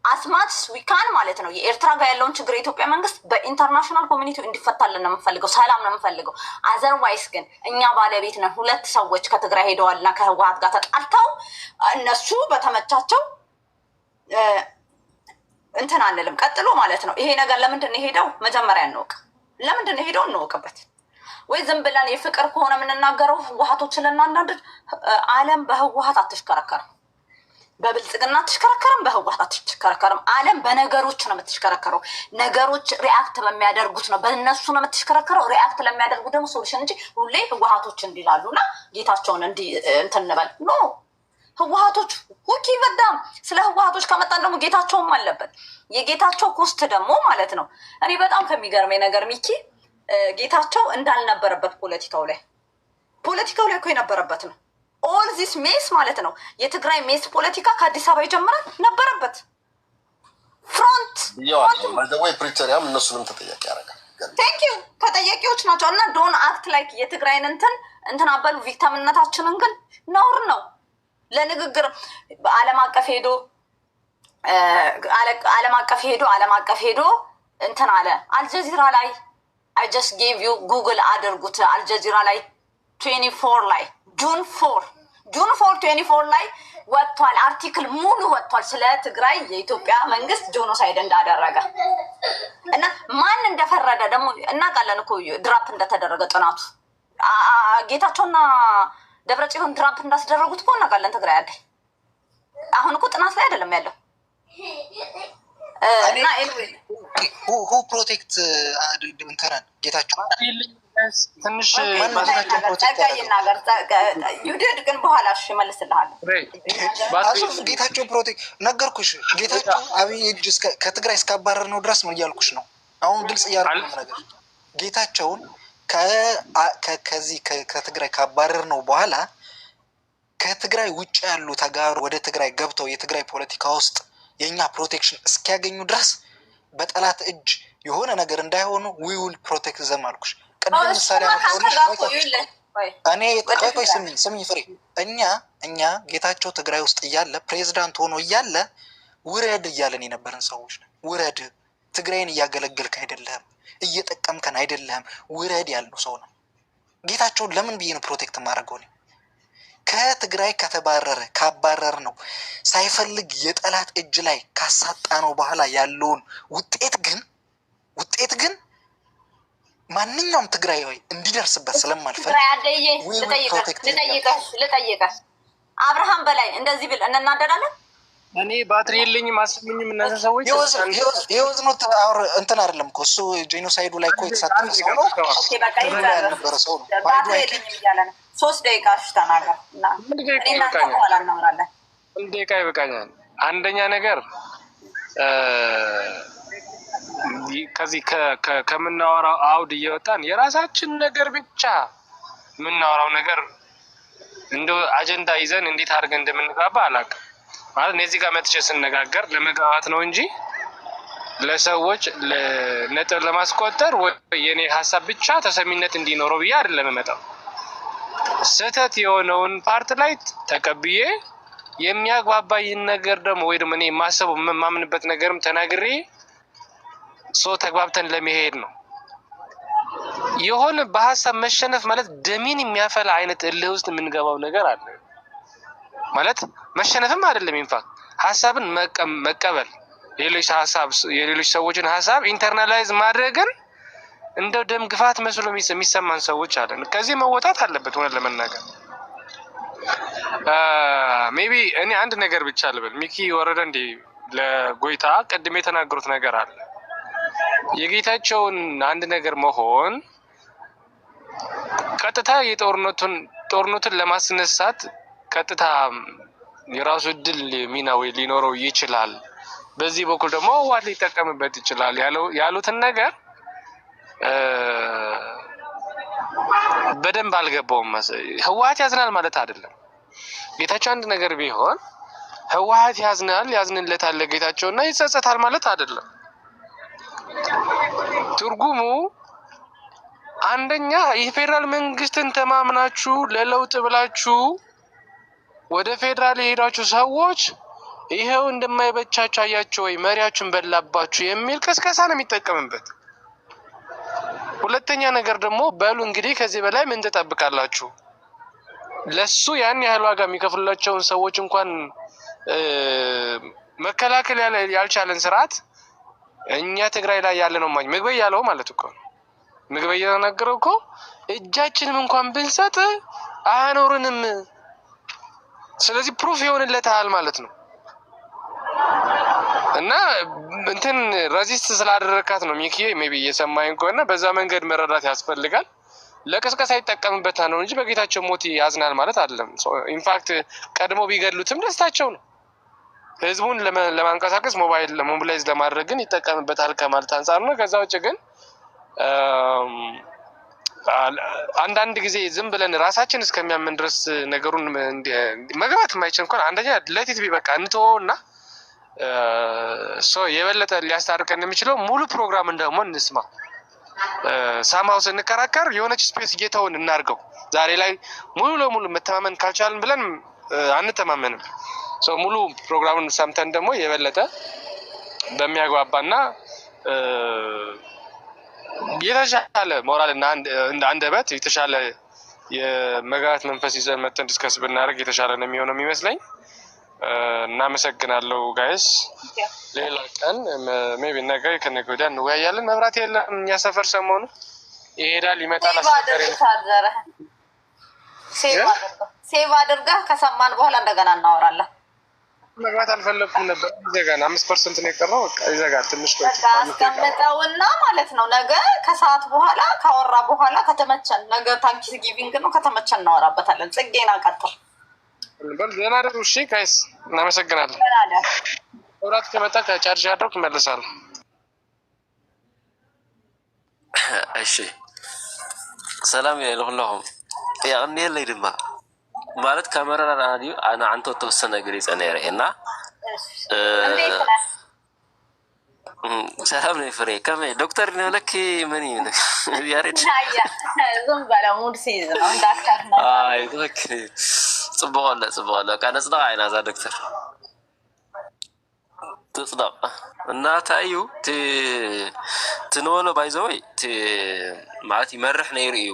አስማት ዊካን ማለት ነው የኤርትራ ጋር ያለውን ችግር የኢትዮጵያ መንግስት በኢንተርናሽናል ኮሚኒቲ እንዲፈታልን ነው የምፈልገው፣ ሰላም ነው የምፈልገው። አዘርዋይስ ግን እኛ ባለቤት ነን። ሁለት ሰዎች ከትግራይ ሄደዋልና ከህወሓት ጋር ተጣልተው እነሱ በተመቻቸው እንትን አንልም። ቀጥሎ ማለት ነው ይሄ ነገር ለምንድን ነው ሄደው መጀመሪያ እንወቅ። ለምንድን ነው ሄደው እንወቅበት። ወይ ዝም ብለን የፍቅር ከሆነ የምንናገረው ህወሓቶችን ልናናድድ። ዓለም በህወሓት አትሽከረከርም፣ በብልጽግና አትሽከረከርም፣ በህወሓት አትሽከረከርም። ዓለም በነገሮች ነው የምትሽከረከረው። ነገሮች ሪአክት በሚያደርጉት ነው በእነሱ ነው የምትሽከረከረው። ሪአክት ለሚያደርጉት ደግሞ ሶሉሽን እንጂ ሁሌ ህወሓቶች እንዲላሉና ጌታቸውን እንትን እንበል ኖ ህወሓቶች ሁኪ በዳም ስለ ህወሓቶች ከመጣን ደግሞ ጌታቸውም አለበት። የጌታቸው ኮስት ደግሞ ማለት ነው እኔ በጣም ከሚገርመኝ ነገር ሚኪ ጌታቸው እንዳልነበረበት ፖለቲካው ላይ እኮ የነበረበት ነው። ኦል ዚስ ሜስ ማለት ነው የትግራይ ሜስ ፖለቲካ ከአዲስ አበባ ይጀምራል ነበረበት። ፍሮንት ወይ ፕሪቶሪያም እነሱንም ተጠያቂ ያደርጋል። ቴንክ ዩ ተጠያቂዎች ናቸው። እና ዶን አክት ላይክ የትግራይን እንትን አበሉ። ቪክተምነታችንን ግን ነውር ነው። ለንግግር ዓለም አቀፍ ሄዶ እንትን አለ አልጀዚራ ላይ I just gave you Google አድርጉት። አልጀዚራ ላይ 24 ላይ ጁን 4 24 ላይ ወጥቷል። አርቲክል ሙሉ ወጥቷል ስለ ትግራይ የኢትዮጵያ መንግስት ጆኖሳይድ እንዳደረገ እና ማን እንደፈረደ ደግሞ እናውቃለን እኮ ድራፕ እንደተደረገ ጥናቱ ጌታቸውና ደብረጽዮን ድራፕ እንዳስደረጉት እኮ እናውቃለን። ትግራይ አለ አሁን እኮ ጥናት ላይ አይደለም ያለው እና ሁ ፕሮቴክት እንትናን ጌታቸው ትንሽ ዩድድ ግን በኋላ እሺ እመልስልሃለሁ። ጌታቸው ፕሮቴክት ነገርኩሽ። ጌታቸው አብይ እጅ ከትግራይ እስካባረር ነው ድረስ ነው እያልኩሽ ነው። አሁን ግልጽ እያልኩ ነገር ጌታቸውን ከዚህ ከትግራይ ካባረር ነው በኋላ ከትግራይ ውጭ ያሉ ተጋሩ ወደ ትግራይ ገብተው የትግራይ ፖለቲካ ውስጥ የእኛ ፕሮቴክሽን እስኪያገኙ ድረስ በጠላት እጅ የሆነ ነገር እንዳይሆኑ ዊውል ፕሮቴክት ዘም አልኩሽ። ቅድም ምሳሌ እኔ ቆይ ስሚኝ ፍሬ እኛ ጌታቸው ትግራይ ውስጥ እያለ ፕሬዚዳንት ሆኖ እያለ ውረድ እያለን የነበረን ሰዎች ነው። ውረድ፣ ትግራይን እያገለገልክ አይደለም፣ እየጠቀምከን አይደለም፣ ውረድ ያለው ሰው ነው። ጌታቸውን ለምን ብዬ ነው ፕሮቴክት ማድረገው? ከትግራይ ካባረር ነው ሳይፈልግ የጠላት እጅ ላይ ካሳጣ ነው በኋላ ያለውን ውጤት ግን ማንኛውም ትግራዊ እንዲደርስበት ስለማልፈልግ ልጠይቀህ አብርሃም በላይ እንደዚህ ብል እንናደዳለን። እኔ ባትሪ የለኝም አስቡኝም። እነዚህ ሰዎች የወዝኖት እንትን አይደለም እኮ እሱ ጄኖሳይዱ ላይ እኮ የተሳተፈ ሰው ነው። ያልነበረ ሰው ነው። ባትሪ የለኝም እያለ ነው። 3 ደቂቃ ተናገር እና በኋላ እናወራለን። 1 ደቂቃ ይበቃኛል። አንደኛ ነገር ከዚህ ከምናወራው አውድ እየወጣን የራሳችን ነገር ብቻ የምናወራው ነገር እንደ አጀንዳ ይዘን እንዴት አድርገን እንደምንጋባ አላውቅም። ማለት እዚህ ጋር መጥቼ ስነጋገር ለመግባባት ነው እንጂ ለሰዎች ነጥብ ለማስቆጠር ወይ የኔ ሀሳብ ብቻ ተሰሚነት እንዲኖረው ብዬ አይደለም የምመጣው። ስህተት የሆነውን ፓርት ላይ ተቀብዬ የሚያግባባይን ነገር ደግሞ ወይ ደግሞ እኔ የማስበው የማምንበት ነገርም ተናግሬ ተግባብተን ለመሄድ ነው። የሆነ በሀሳብ መሸነፍ ማለት ደሜን የሚያፈላ አይነት እልህ ውስጥ የምንገባው ነገር አለ። ማለት መሸነፍም አይደለም፣ ኢንፋክት ሀሳብን መቀበል፣ የሌሎች ሰዎችን ሀሳብ ኢንተርናላይዝ ማድረግን እንደው ደም ግፋት መስሎ የሚሰማን ሰዎች አለን። ከዚህ መወጣት አለበት። ሆነ ለመናገር ሜቢ እኔ አንድ ነገር ብቻ ልበል። ሚኪ ወረደ እንዴ ለጎይታ ቅድም የተናገሩት ነገር አለ። የጌታቸውን አንድ ነገር መሆን ቀጥታ ጦርነቱን ለማስነሳት ቀጥታ የራሱ እድል ሚና ወይ ሊኖረው ይችላል። በዚህ በኩል ደግሞ ዋት ሊጠቀምበት ይችላል ያሉትን ነገር በደንብ አልገባውም። ህወሓት ያዝናል ማለት አይደለም። ጌታቸው አንድ ነገር ቢሆን ህወሓት ያዝንለታል ጌታቸውና ይጸጸታል ማለት አይደለም። ትርጉሙ አንደኛ የፌዴራል መንግስትን ተማምናችሁ ለለውጥ ብላችሁ ወደ ፌዴራል የሄዳችሁ ሰዎች ይሄው እንደማይበቻችሁ አያችሁ ወይ መሪያችሁን በላባችሁ የሚል ቅስቀሳ ነው የሚጠቀምበት። ሁለተኛ ነገር ደግሞ በሉ እንግዲህ ከዚህ በላይ ምን ትጠብቃላችሁ? ለሱ ያን ያህል ዋጋ የሚከፍሉላቸውን ሰዎች እንኳን መከላከል ያልቻለን ስርዓት እኛ ትግራይ ላይ ያለ ነው ማኝ ምግበይ ያለው ማለት እኮ ምግበይ የተናገረው እኮ እጃችንም እንኳን ብንሰጥ አያኖርንም። ስለዚህ ፕሩፍ ይሆንለታል ማለት ነው። እና እንትን ሬዚስት ስላደረካት ነው ሚኪ ሜቢ እየሰማኝ ከሆነ በዛ መንገድ መረዳት ያስፈልጋል። ለቅስቀሳ ይጠቀምበታል ነው እንጂ በጌታቸው ሞት ያዝናል ማለት አይደለም። ኢንፋክት ቀድሞ ቢገድሉትም ደስታቸው ነው። ህዝቡን ለማንቀሳቀስ ሞቢላይዝ ለማድረግ ግን ይጠቀምበታል ከማለት አንጻር ነው። ከዛ ውጭ ግን አንዳንድ ጊዜ ዝም ብለን ራሳችን እስከሚያምን ድረስ ነገሩን መግባት የማይችል እንኳን አንደኛ ለቲት ቢበቃ እንተወውና የበለጠ ሊያስታርቀን የሚችለው ሙሉ ፕሮግራም እንደሞ እንስማ። ሳማው ስንከራከር የሆነች ስፔስ ጌታውን እናርገው። ዛሬ ላይ ሙሉ ለሙሉ መተማመን ካልቻልን ብለን አንተማመንም። ሙሉ ፕሮግራሙን ሰምተን ደግሞ የበለጠ በሚያግባባና የተሻለ ሞራል እና እንደ አንደበት የተሻለ የመግባባት መንፈስ ይዘን መተን ዲስከስ ብናደርግ የተሻለ ነው የሚሆነው የሚመስለኝ። እናመሰግናለሁ ጋይስ። ሌላ ቀን ሜቢ ነገ ከነገ ወዲያ እንወያያለን። መብራት የለም እኛ ሰፈር ሰሞኑ ይሄዳል ይመጣል። ሴቭ አድርጋ ከሰማን በኋላ እንደገና እናወራለን። መግባት አልፈለኩም ነበር። ይዘጋል 5% ነው የቀረው። በቃ ይዘጋል። ትንሽ ቆይ አስቀምጠውና ማለት ነው። ነገ ከሰዓት በኋላ ካወራ በኋላ ከተመቸን ነገ ታንኪስ ጊቪንግ ነው ከተመቸን እናወራበታለን። ጽጌና ቀጥል በል። ደህና ደሩ። እሺ ጋይስ እናመሰግናለን። ወራት ከመጣ ከቻርጅ አድርግ እመለሳለሁ። እሺ ሰላም ለሁላችሁም። ያኔ ላይ ድማ ማለት ካሜራ ራዲዮ አና አንተ ተወሰነ ነገር ይጸነረ እና ሰላም ነው ፍሬ ከመ ዶክተር ነው ለክ ምን ይነ ያሬድ ዝም ባላ ሙድ ሲዝ ነው ዳክተር ነው አይ ለክ ጽበዋለ ካነጽዳ አይና ዛ ዶክተር ትጽዳ እና ታዩ ትንወሎ ባይዘወይ ማለት ይመርሕ ነይሩ እዩ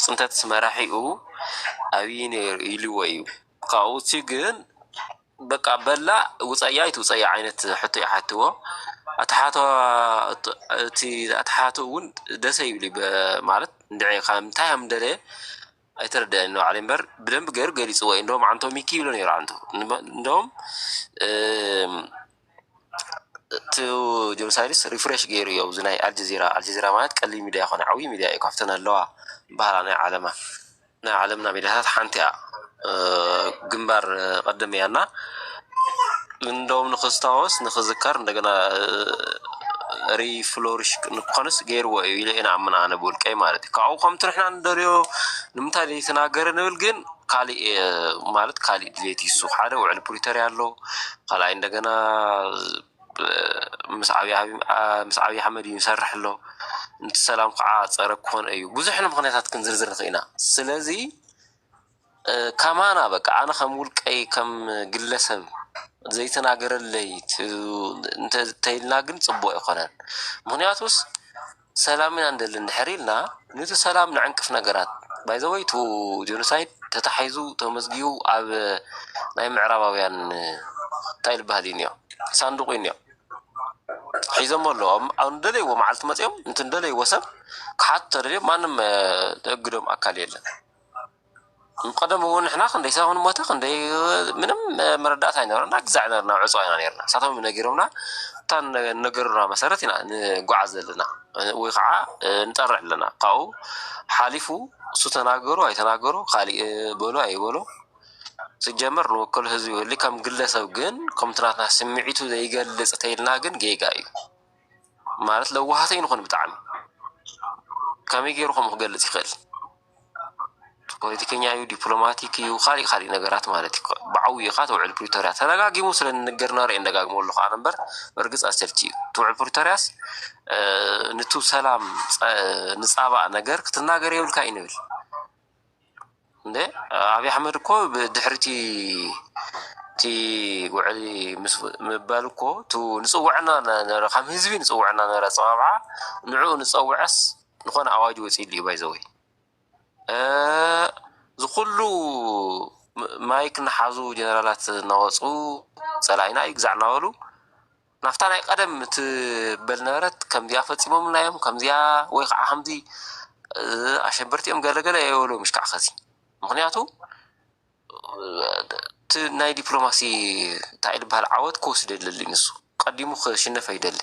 ጽንተት መራሒኡ አብይን ይልወዩ ካውቲ ግን በቃ በላ ውጻያይት ውጻያ አይነት ሕቶ ያሓትዎ አታሓቶውን ደሰይ ይብሊ ማለት እንደይ ከምታይ ምደለ አይተረዳኝ ነው علي ምበር ብደንብ ገር ገሊጽ ወይ እንደውም አንቶ ሚኪ ብሎ ነይሩ አንቶ እንደውም تو جنسايرس ريفرش غير يو زناي الجزيرة مالت قلي ميديا خنا عوي ميديا يكفتنا اللوا بهلانا عالمه نا عالمنا ميدياات حانتيا ግንባር ቀደም ያና እንደውም ንخستاوس ንخذكر እንደገና ሪፍሎሪሽ ንኮንስ ገይር ወይ ኢለና አምና አነቦል ቀይ ማለት ካው ከምትርሕና እንደሪዮ ንምታሊ ተናገረ ንብል ግን ካሊ ማለት ካሊ ዲሌት ይሱ ሓደ ውዕል ፕሪቶሪያ አሎ ካላይ እንደገና مسعبي حمد يسرح له انت سلام قاع صركون ايو بزحنا مخنيات كنزرزر خينا سلازي كمانا بقى انا خمول قي كم ግለሰብ زي ተናገረለይ انت ተይልና ግን ጽቦ ይሆናል ምክንያቱስ ሰላምን አንደልን ድሕሪልና ነቲ ሰላም ንዕንቅፍ ነገራት ባይዘወይቱ ጄኖሳይድ ተታሒዙ ተመስጊዩ ኣብ ናይ ምዕራባውያን ታይል ባህሊንዮ ሳንዱቁንዮ حيزم الله عندلي ومعلت متيم أنت عندلي وسب حتى اللي ما نم تقدم أكل يلا مقدم هو نحنا خندي ساون موتا خندي منهم مردات هاي نرنا نجزعنا عصاينا نيرنا ساتهم نجيرنا تان نجرنا مسارتنا نقعز لنا ويقع نترع لنا قاو حالفو ستناجرو أي تناجرو خالي بولو أي بولو سجمر لو كل هذي اللي كم جلسوا جن كم ترى سمعتوا ذي جلس تيلنا جن جاي مالت لو وهاتين خون بتعمي كم يجيرهم جلس يخل بوليتيكيا يو دبلوماتيك يو خالي نجارات مالتك بعوي خاطر على البريتوريات هذا جاي موصل النجرنا رين دجاج مول خانبر برجس أسرتي تو على البريتورياس نتو سلام نصابع نجار كتناجر يقول كاينول ده أبي أحمد كو بدحرتي تي وعلي مبالكو تو نصوعنا نرقم هزبي نصوعنا نرصابعة نعو نصوعس نكون عواجي وسيلي بايزوي زخلو مايك نحازو جنرالات نواصو سلاينا يجزعنا ولو نفتنا قدم تبلنارت كم ديا فتيمم نايم كم ديا ويقع حمدي عشان برتيم قال يقولوا مش كعخسي مغنياتو ناي دبلوماسي تايل بهالعوض كوس دللي نسو قديمو شنفه يدلي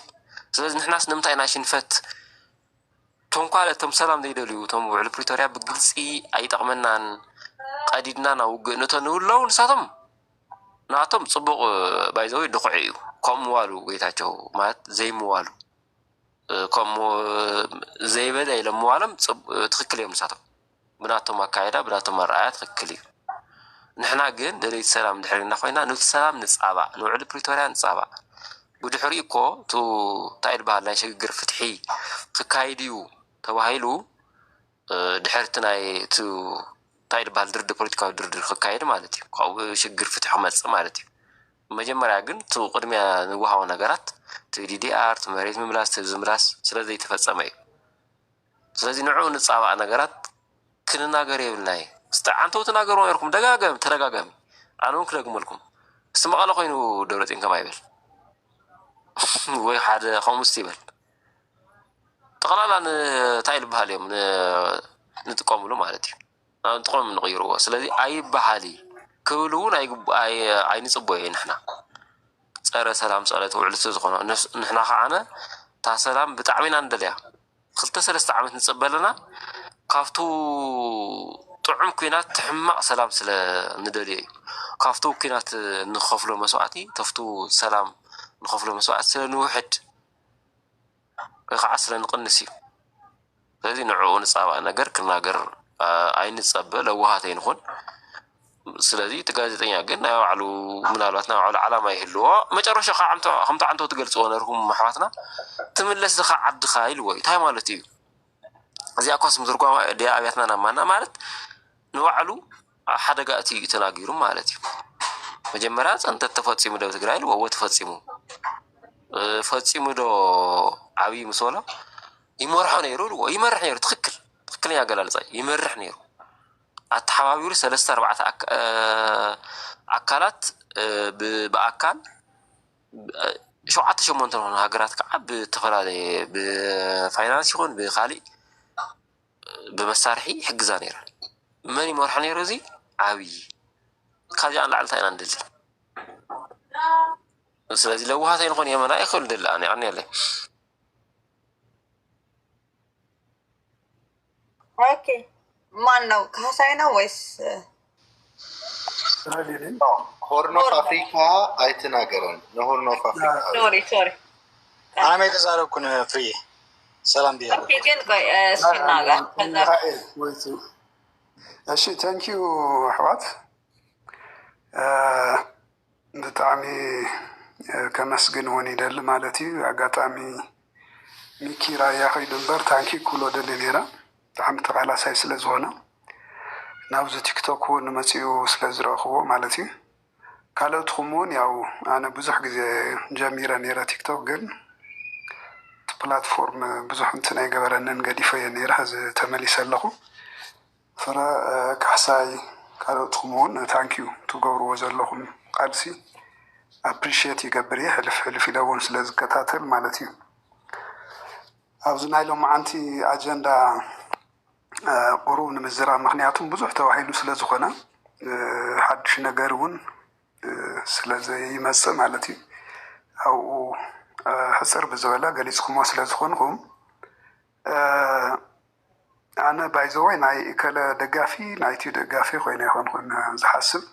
سلاز نحناس نمتاينا شنفت تونقال تم سلام ديدليو تم وعلى بريتوريا بقلصي اي طقمنان قديدنا نوق نتنولو نساتم ناتم صبق بايزوي دقعيو كم والو ويتاچو مات زي موالو كم زي بدا الى موالم تخكل يوم نساتم بناتهم أكايدا بناتهم رأيات خكلي نحنا جن دري السلام دحرينا خوينا نوت السلام نصعبا نوعد بريتوريا نصعبا ودحريكو تو تايل بها لا شجر فتحي خكايديو توهيلو دحرتنا تو تايل بها درد بوليتيكا درد خكايد مالتي او شجر فتح مص مالتي مجمريا جن تو قدميا نوهاو نغرات تو دي دي ار تو مريت مملاس تزمراس سلازي تفصمي سلازي نوعو نصعبا نغرات كنناغر يبلناي استعنتو تناغروا يركم دغاغم ترغاغم انو كرغملكم استمقال خوينو دولتين كما يبل وي حدا خمس يبل تقلالا تايل بحاليم نتقوملو مالتي نتقوم نغيرو سلازي اي بحالي كلون اي نصبو نحنا ፀረ ሰላም ፀረ ተውዕል ዝኾነ ንሕና ከዓነ እታ ሰላም ብጣዕሚ ኢና ንደልያ 2-3 ዓመት ንፅበለና ካብቱ ጥዑም ኩናት ሕማቕ ሰላም ስለ ንደልየ እዩ ካብቱ ኩናት ንኸፍሎ መስዋዕቲ ተፍቱ ሰላም ንኸፍሎ መስዋዕቲ ስለ ንውሕድ ወይ ከዓ ስለ ንቕንስ እዩ ስለዚ ንዕኡ ንፃባእ ነገር ክናገር ኣይንፀበ ለዋሃተ ይንኹን ስለዚ እቲ ጋዜጠኛ ግን ናይ ባዕሉ ምናልባት ናይ ባዕሉ ዓላማ ይህልዎ መጨረሻ ከዓ ከምቲ ዓንቶ ትገልፅዎ ነርኩም ኣሕዋትና ትምለስ ዝኻ ዓድኻ ኢልዎ እዩ እንታይ ማለት እዩ እዚኣ ኳስ ምትርጓማ ድያ ኣብያትና ናማና ማለት ንባዕሉ ሓደጋ እቲ ተናጊሩ ማለት እዩ መጀመርያ ፀንተት ተፈፂሙ ዶ ትግራይ ኢልዎ ተፈፂሙ ፈፂሙ ዶ ዓብይ ምስ በሎ ይመርሖ ነይሩ ኢልዎ ይመርሕ ነይሩ ትክክለኛ ኣገላልፃ ይመርሕ ነይሩ ኣተሓባቢሩ 3-4 ኣካላት ብኣካል 7-8 ሆነ ሃገራት ከዓ ብተፈላለየ ብፋይናንስ ይኹን ብካሊእ ብመሳርሒ ሕግዛ ነይራ መን ይመርሖ ነይሩ እዚ ዓብይ ካብዚኣ ንላዕሊ እንታይ ኢና ንድሊ ስለዚ ለዋሃተ ይንኾን የመና ይኽእል ድላ ኣነ ኣለይ ኦኬ ማን ነው ካሳይ ነው ወይስ ሆርን ኦፍ አፍሪካ አይተናገረን ለሆርን ኦፍ አፍሪካ ሶሪ አና የተዛረኩን ፍሪ ሰላም ቢያ ኦኬ ግን ቆይ ሲናገር እሺ ታንክ ዩ አሕዋት ብጣዕሚ ከመስግን ሆን ይደል ማለት እዩ አጋጣሚ ሚኪራ ያኸይድ እምበር ታንኪ ኩሎ ደል ነራ ብጣዕሚ ተቃላሳይ ስለ ዝኾነ ናብዚ ቲክቶክ እውን መፅኡ ስለ ዝረኽቦ ማለት እዩ ካልኦትኩም እውን ያው ኣነ ብዙሕ ግዜ ጀሚረ ነረ ቲክቶክ ግን እቲ ፕላትፎርም ብዙሕ እንትን ኣይገበረንን ገዲፈየ ነረ ሕዚ ተመሊሰ ኣለኹ ፍረ ካሕሳይ ካልኦትኩም እውን ታንኪዩ ትገብርዎ ዘለኹም ቃልሲ ኣፕሪሽት ይገብር እየ ሕልፍ ሕልፍ ኢለ እውን ስለ ዝከታተል ማለት እዩ ኣብዚ ናይ ሎማዓንቲ ኣጀንዳ ቁሩብ ንምዝራብ ምክንያቱም ብዙሕ ተባሂሉ ስለ ዝኾነ ሓድሽ ነገር እውን ስለዘይመፅእ ማለት እዩ ኣብኡ ሕፅር ብዝበለ ገሊፅኩሞ ስለ ዝኾንኩም ኣነ ባይዘወይ ናይ ከለ ደጋፊ ናይቲ ደጋፊ ኮይነ ይኮንኩን ዝሓስብ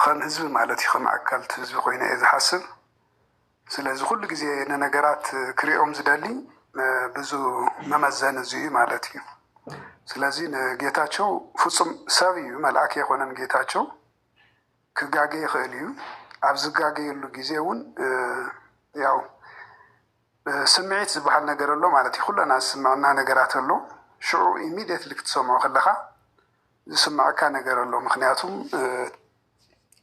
ከም ህዝቢ ማለት እዩ ከም ኣካልቲ ህዝቢ ኮይነ እየ ዝሓስብ ስለዚ ኩሉ ግዜ ንነገራት ክሪኦም ዝደሊ ብዙ መመዘን እዚ እዩ ማለት እዩ ስለዚ ንጌታቸው ፍጹም ሰብ እዩ መልአክ የኮነን ጌታቸው ክጋገ ይኽእል እዩ ኣብ ዝጋገየሉ ግዜ እውን ያው ስምዒት ዝበሃል ነገር ኣሎ ማለት እዩ ኩለና ዝስምዐና ነገራት ኣሎ ሽዑ ኢሚድየትሊ ክትሰምዖ ከለካ ዝስማዓካ ነገር ኣሎ ምክንያቱም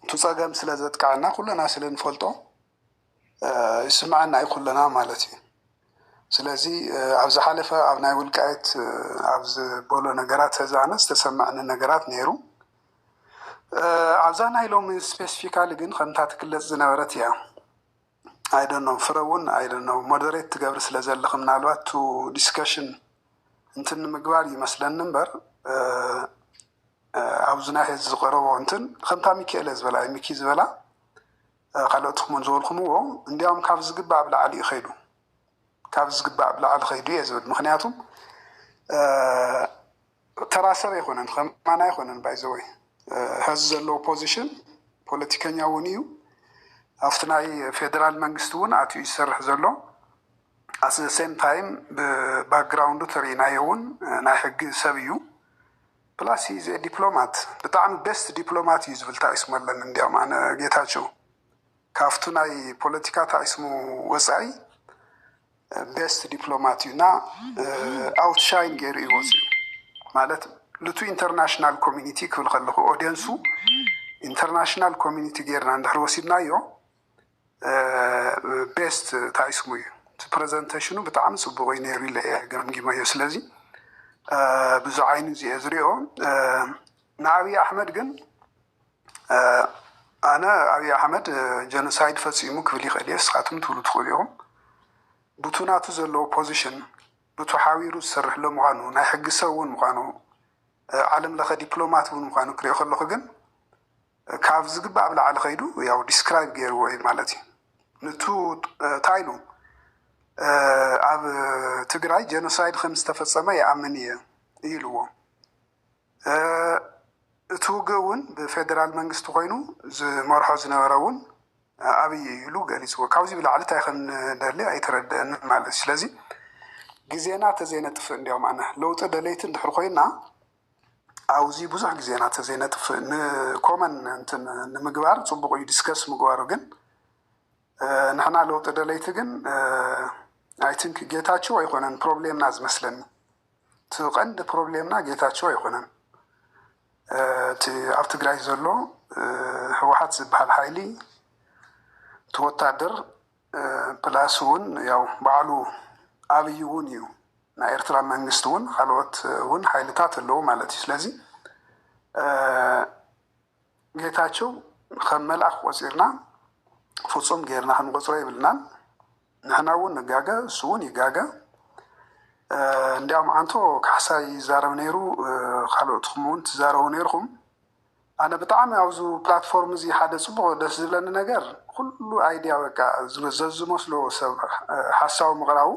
እቲ ፀገም ስለ ዘጥቃዕና ኩለና ስለ ንፈልጦ ይስማዓና ይኩለና ማለት እዩ ስለዚ ኣብ ዝሓለፈ ኣብ ናይ ውልቃየት ኣብ ዝበሎ ነገራት ተዛነ ዝተሰማዕኒ ነገራት ነይሩ ኣብዛ ናይ ሎሚ ስፔሲፊካሊ ግን ከምታ ትግለፅ ዝነበረት እያ ኣይደኖ ፍረ እውን ኣይደኖ ሞደሬት ትገብሪ ስለ ዘለኹ ምናልባት ቱ ዲስከሽን እንትን ንምግባር ይመስለኒ እምበር ኣብዚ ናይ ሕዚ ዝቐረቦ እንትን ከምታ ሚኪኤለ ዝበላ ሚኪ ዝበላ ካልኦትኩምን ዝበልኩምዎ እንዲያውም ካብ ዝግባእ ኣብ ላዕሊ ይኸይዱ ካብ ዝግባእ ኣብ ላዕሊ ኸይዱ እየ ዝብል ምክንያቱም ተራሰብ ኣይኮነን ከማና ኣይኮነን ባይዘወይ ሕዚ ዘለዎ ፖዚሽን ፖለቲከኛ እውን እዩ ኣብቲ ናይ ፌደራል መንግስቲ እውን ኣትዩ ይሰርሕ ዘሎ ኣት ዘ ሴም ታይም ብባክግራውንዱ ተሪእናዮ እውን ናይ ሕጊ ሰብ እዩ ፕላስ ኢዝ ዲፕሎማት ብጣዕሚ ቤስት ዲፕሎማት እዩ ዝብል ተኣይስሙ ኣለኒ እንዲያውም ኣነ ጌታቸው ካብቱ ናይ ፖለቲካ ተኣይስሙ ወፃኢ ቤስት ዲፕሎማት እዩና ኣውትሻይን ገይሩ እዩ ወፅኡ ማለት ልቱ ኢንተርናሽናል ኮሚኒቲ ክብል ከለኹ ኦድየንሱ ኢንተርናሽናል ኮሚኒቲ ጌርና እንድሕር ወሲድናዮ ቤስት ተኣይስሙ እዩ እቲ ፕሬዘንቴሽኑ ብጣዕሚ ፅቡቅ እዩ ነይሩ ኢለ እየ ገምጊመዮ ስለዚ ብዙ ዓይኑ እዚአ ዝሪኦ ንኣብይ ኣሕመድ ግን ኣነ ኣብይ ኣሕመድ ጀኖሳይድ ፈፂሙ ክብል ይኽእል እየ ንስኻትኩም ትብሉ ትኽእሉ ኢኹም ብቱናቱ ዘለዎ ፖዚሽን ብቱ ሓቢሩ ዝሰርሕ ሎ ምዃኑ ናይ ሕጊ ሰብ እውን ምዃኑ ዓለም ለኸ ዲፕሎማት እውን ምዃኑ ክሪኦ ከለኹ ግን ካብ ዝግባእ ብላዕሊ ኸይዱ ያው ዲስክራይብ ገይርዎ እዩ ማለት እዩ ንቱ ታይሉ ኣብ ትግራይ ጀኖሳይድ ከም ዝተፈፀመ ይኣምን እየ ኢልዎ እቲ ውግእ እውን ብፌደራል መንግስቲ ኮይኑ ዝመርሖ ዝነበረ እውን ኣብይ ኢሉ ገሊፅዎ ካብዚ ብላዕሊ እንታይ ከም ንደሊ ኣይተረድአንን ማለት እዩ ስለዚ ግዜና ተዘይነጥፍእ እንዲያውም ኣነ ለውጢ ደለይቲ እንድሕር ኮይና ኣብዚ ብዙሕ ግዜና ተዘይነጥፍእ ንኮመን እንትን ንምግባር ፅቡቅ እዩ ዲስከስ ምግባሩ ግን ንሕና ለውጢ ደለይቲ ግን ኣይ ቲንክ ጌታቸው ኣይኮነን ፕሮብሌምና ዝመስለኒ እቲ ቀንዲ ፕሮብሌምና ጌታቸው ኣይኮነን እቲ ኣብ ትግራይ ዘሎ ህወሓት ዝበሃል ሓይሊ እቲ ወታደር ፕላስ እውን ያው በዓሉ ኣብይ እውን እዩ ናይ ኤርትራ መንግስቲ እውን ካልኦት እውን ሓይልታት ኣለዉ ማለት እዩ ስለዚ ጌታቸው ከም መልኣኽ ቆፂርና ፍፁም ጌርና ክንቆፅሮ ይብልናን ንሕና እውን ንጋገ እሱ እውን ይጋገ እንዲያውም ዓንቶ ካሕሳይ ይዛረብ ነይሩ ካልኦትኩም እውን ትዛረቡ ነይርኩም ኣነ ብጣዕሚ ኣብዙ ፕላትፎርም እዚ ሓደ ፅቡቅ ደስ ዝብለኒ ነገር ኩሉ ኣይድያ በቃ ዘዝመስሎ ሰብ ሓሳቡ ምቕራቡ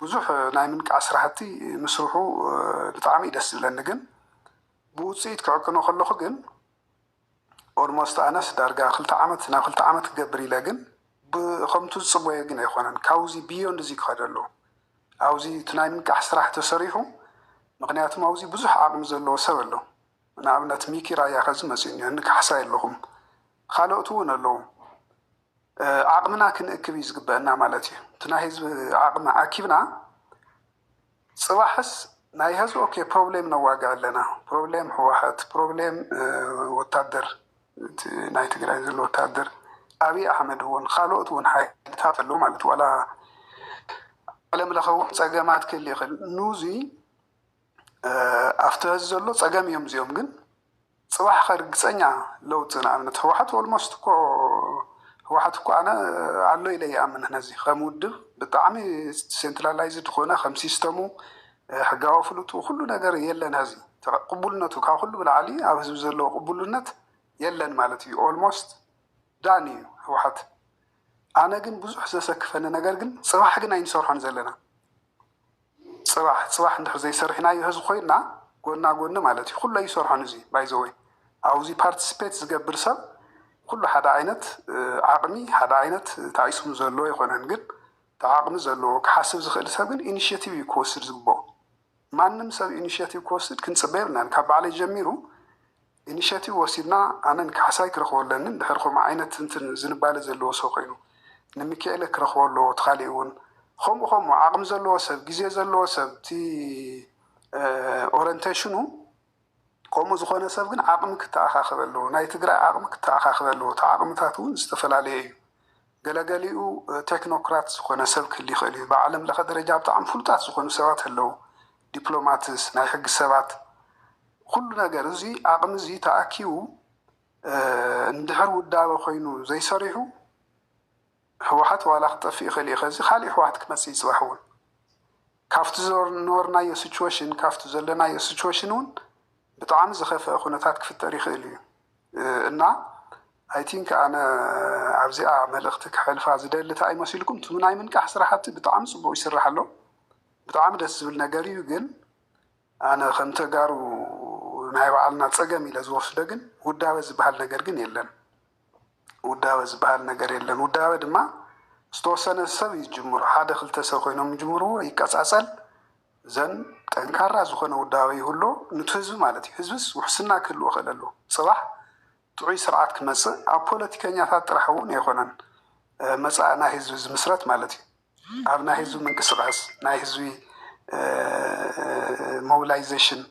ብዙሕ ናይ ምንቃዕ ስራሕቲ ምስርሑ ብጣዕሚ ደስ ዝብለኒ ግን ብውፅኢት ክዕቅኖ ከለኹ ግን ኦልሞስት ኣነስ ዳርጋ 2 ዓመት ናብ 2 ዓመት ክገብር ኢለ ግን ብከምቱ ዝፅበዮ ግን ኣይኮነን ካብዚ ቢዮንድ እዚ ክኸደ ኣሎ ኣብዚ እቲ ናይ ምንቃሕ ስራሕ ተሰሪሑ ምክንያቱም ኣብዚ ብዙሕ ዓቕሚ ዘለዎ ሰብ ኣሎ ንኣብነት ሚኪ ራያ ከዚ መፅኡኒ ንካሕሳይ ኣለኹም ካልኦት እውን ኣለዉ ዓቕምና ክንእክብ እዩ ዝግበአና ማለት እዩ እቲ ናይ ህዝቢ ዓቕሚ ኣኪብና ፅባሕስ ናይ ህዝቢ ኦኬ ፕሮብሌም ነዋግዕ ኣለና ፕሮብሌም ህወሓት ፕሮብሌም ወታደር ናይ ትግራይ ዘሎ ወታደር ኣብይ ኣሕመድ እውን ካልኦት እውን ሓይልታት ኣለዉ ማለት ዋላ ዓለም ለኸ ፀገማት ክህሊ ይኽእል ንዙ ኣብቲ ህዚ ዘሎ ፀገም እዮም እዚኦም ግን ፅባሕ ከርግፀኛ ለውጢ ንኣብነት ህወሓት እኮ ኣነ ኣሎ ኢለ ይኣምን ነዚ ከም ውድብ ብጣዕሚ ሴንትራላይዝድ ኮነ ከም ሲስተሙ ሕጋዊ ፍሉጡ ኩሉ ነገር የለን ህዚ ቅቡልነቱ ካብ ኩሉ ብላዕሊ ኣብ ህዝቢ ዘለዎ ቅቡልነት የለን ማለት እዩ ኦልሞስት ዳን እዩ ህወሓት ኣነ ግን ብዙሕ ዘሰክፈኒ ነገር ግን ፅባሕ ግን ኣይንሰርሖን ዘለና ፅባሕ እንድሕር ዘይሰርሕናዮ ህዝቢ ኮይና ጎና ጎኒ ማለት እዩ ኩሉ ኣይሰርሖን እዚ ባይዘወይ ኣብዚ ፓርቲስፔት ዝገብር ሰብ ኩሉ ሓደ ዓይነት ዓቕሚ ሓደ ዓይነት ታይስሙ ዘለዎ ይኮነን ግን ተዓቕሚ ዘለዎ ክሓስብ ዝኽእል ሰብ ግን ኢኒሽቲቭ እዩ ክወስድ ዝግብኦ ማንም ሰብ ኢኒሽቲቭ ክወስድ ክንፅበ የብልናን ካብ ባዕለይ ጀሚሩ ኢኒሽቲቭ ወሲድና ኣነ ንካሕሳይ ክረኽቦ ኣለኒ ድሕር ከምኡ ዓይነት እንትን ዝንባለ ዘለዎ ሰብ ኮይኑ ንምክኤለ ክረኽቦ ኣለዎ ትኻሊእ እውን ከምኡ ዓቕሚ ዘለዎ ሰብ ግዜ ዘለዎ ሰብ እቲ ኦሪንቴሽኑ ከምኡ ዝኾነ ሰብ ግን ዓቕሚ ክተኣኻኽብ ኣለዎ ናይ ትግራይ ዓቕሚ ክተኣኻኽብ ኣለዎ እቲ ዓቕምታት እውን ዝተፈላለየ እዩ ገለገሊኡ ቴክኖክራት ዝኾነ ሰብ ክህሊ ይኽእል እዩ ብዓለም ለኸ ደረጃ ብጣዕሚ ፍሉጣት ዝኾኑ ሰባት ኣለዉ ዲፕሎማትስ ናይ ሕጊ ሰባት ኩሉ ነገር እዚ ዓቕሚ እዚ ተኣኪቡ እንድሕር ውዳበ ኮይኑ ዘይሰሪሑ ህወሓት ዋላ ክጠፍእ ይኽእል እዩ ከዚ ካሊእ ህወሓት ክመፅእ ይፅባሕ እውን ካብቲ ዝነበርናዮ ሲቹዌሽን ካብቲ ዘለናዮ ሲቹዌሽን እውን ብጣዕሚ ዝኸፍአ ኩነታት ክፍጠር ይኽእል እዩ እና ኣይ ቲንክ ኣነ ኣብዚኣ መልእኽቲ ክሕልፋ ዝደልታ ኣይመሲልኩም እቲ ናይ ምንቃሕ ስራሕቲ ብጣዕሚ ፅቡቅ ይስራሕ ኣሎ ብጣዕሚ ደስ ዝብል ነገር እዩ ግን ኣነ ከም ተጋሩ ናይ ባዕልና ፀገም ኢለ ዝወስዶ ግን ውዳበ ዝበሃል ነገር ግን የለን ውዳበ ዝበሃል ነገር የለን ውዳበ ድማ ዝተወሰነ ሰብ ይጅምሩ ሓደ ክልተ ሰብ ኮይኖም ይጅምርዎ ይቀፃፀል ዘን ጠንካራ ዝኾነ ውዳበ ይህሎ ነቲ ህዝቢ ማለት እዩ ህዝብስ ውሕስና ክህልዎ ክእል ኣለዎ ፅባሕ ጥዑይ ስርዓት ክመፅእ ኣብ ፖለቲከኛታት ጥራሕ እውን ኣይኮነን መፃእ ናይ ህዝቢ ዝምስረት ማለት እዩ ኣብ ናይ ህዝቢ ምንቅስቃስ ናይ ህዝቢ ሞቢላይዜሽን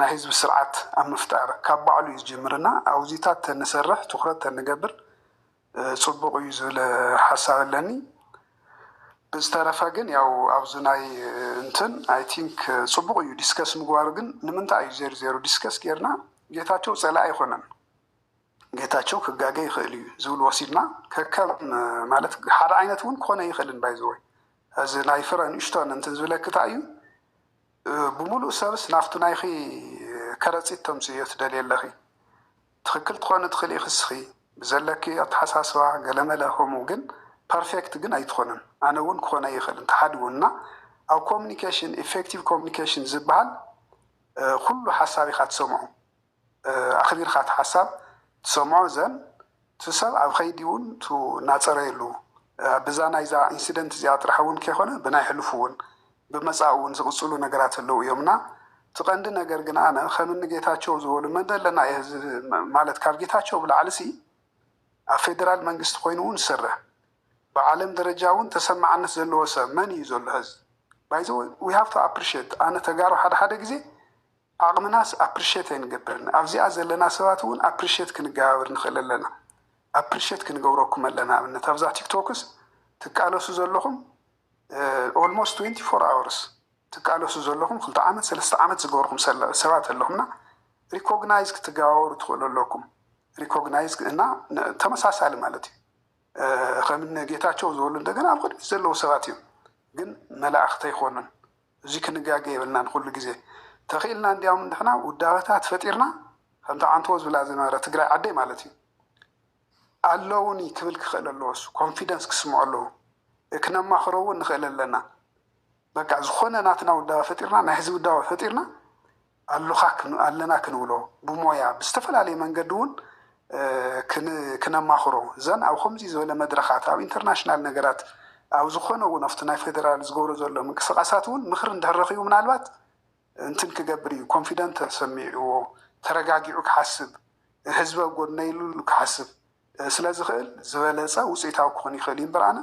ናይ ህዝቢ ስርዓት ኣብ ምፍጣር ካብ ባዕሉ እዩ ዝጅምርና ኣብዚታት ተንሰርሕ ትኩረት ተንገብር ፅቡቅ እዩ ዝብል ሓሳብ ኣለኒ ብዝተረፈ ግን ያው ኣብዚ ናይ እንትን ኣይ ቲንክ ፅቡቅ እዩ ዲስከስ ምግባሩ ግን ንምንታይ እዩ ዜሮ ዲስከስ ጌርና ጌታቸው ፀላእ ኣይኮነን ጌታቸው ክጋገ ይኽእል እዩ ዝብል ወሲድና ከከም ማለት ሓደ ዓይነት እውን ክኾነ ይኽእልን ባይዘወይ እዚ ናይ ፍረ ንእሽቶን እንትን ዝብለክታ እዩ ብምሉእ ሰብስ ናፍቲ ናይኺ ከረፂት ተምፅዮ ትደልየ ኣለኺ ትክክል ትኾነ ትኽእል ይኽስኺ ብዘለኪ ኣተሓሳስባ ገለመለ ከምኡ ግን ፐርፌክት ግን ኣይትኾንን ኣነ እውን ክኾነ ይኽእል እንተሓድውና ኣብ ኮሚኒኬሽን ኢፌክቲቭ ኮሚኒኬሽን ዝበሃል ኩሉ ሓሳብ ኢኻ ትሰምዑ ኣኽቢርካ እቲ ሓሳብ ትሰምዖ ዘን እቲ ሰብ ኣብ ከይዲ እውን እናፀረየሉ ብዛ ናይዛ ኢንሲደንት እዚኣ ጥራሕ እውን ከይኮነ ብናይ ሕልፉ እውን ብመፃእ እውን ዝቕፅሉ ነገራት ኣለዉ እዮምና ትቐንዲ ነገር ግን ኣነ ከምኒ ጌታቸው ዝበሉ መደለና ማለት ካብ ጌታቸው ብላዕሊ ሲ ኣብ ፌደራል መንግስቲ ኮይኑ እውን ዝሰርሕ ብዓለም ደረጃ እውን ተሰማዕነት ዘለዎ ሰብ መን እዩ ዘሎ ህዝቢ ባይዘ ዊ ሃቭ ቱ ኣፕሪሽት ኣነ ተጋሩ ሓደ ሓደ ግዜ ዓቕምናስ ኣፕሪሽት ኣይንገብርን ኣብዚኣ ዘለና ሰባት እውን ኣፕሪሽት ክንገባበር ንኽእል ኣለና ኣፕሪሽት ክንገብረኩም ኣለና ኣብነት ኣብዛ ቲክቶክስ ትቃለሱ ዘለኹም ኦልሞስት 24 hours ትቃለሱ ዘለኹም 2 ዓመት 3 ዓመት ዝገበርኩም ሰባት ኣለኹምና ሪኮግናይዝ ክትገባበሩ ትኽእሉ ኣለኩም ሪኮግናይዝ እና ተመሳሳሊ ማለት እዩ ከምኒ ጌታቸው ዝበሉ እንደገና ኣብ ቅድሚት ዘለዉ ሰባት እዮም ግን መላእኽቲ ኣይኮኑን እዚ ክንጋገ የብልናን ኩሉ ግዜ ተኽኢልና እንዲያውም ንድሕና ውዳበታት ፈጢርና ከምቲ ዓንተዎ ዝብላ ዝነበረ ትግራይ ዓደይ ማለት እዩ ኣለውኒ ክብል ክኽእል ኣለዎሱ ኮንፊደንስ ክስምዑ ኣለዉ ክነማኽሮ እውን ንኽእል ኣለና በቃ ዝኾነ ናትና ውዳበ ፈጢርና ናይ ህዝቢ ውዳበ ፈጢርና ኣሉኻ ኣለና ክንብሎ ብሞያ ብዝተፈላለየ መንገዲ እውን ክነማኽሮ ዘን ኣብ ከምዚ ዝበለ መድረኻት ኣብ ኢንተርናሽናል ነገራት ኣብ ዝኾነ እውን ኣብቲ ናይ ፌደራል ዝገብሮ ዘሎ ምንቅስቃሳት እውን ምክሪ እንድሕረኺቡ ምናልባት እንትን ክገብር እዩ ኮንፊደንት ተሰሚዕዎ ተረጋጊዑ ክሓስብ ህዝበ ጎድነይሉ ክሓስብ ስለ ዝኽእል ዝበለፀ ውፅኢታዊ ክኾን ይኽእል እዩ እምበር ኣነ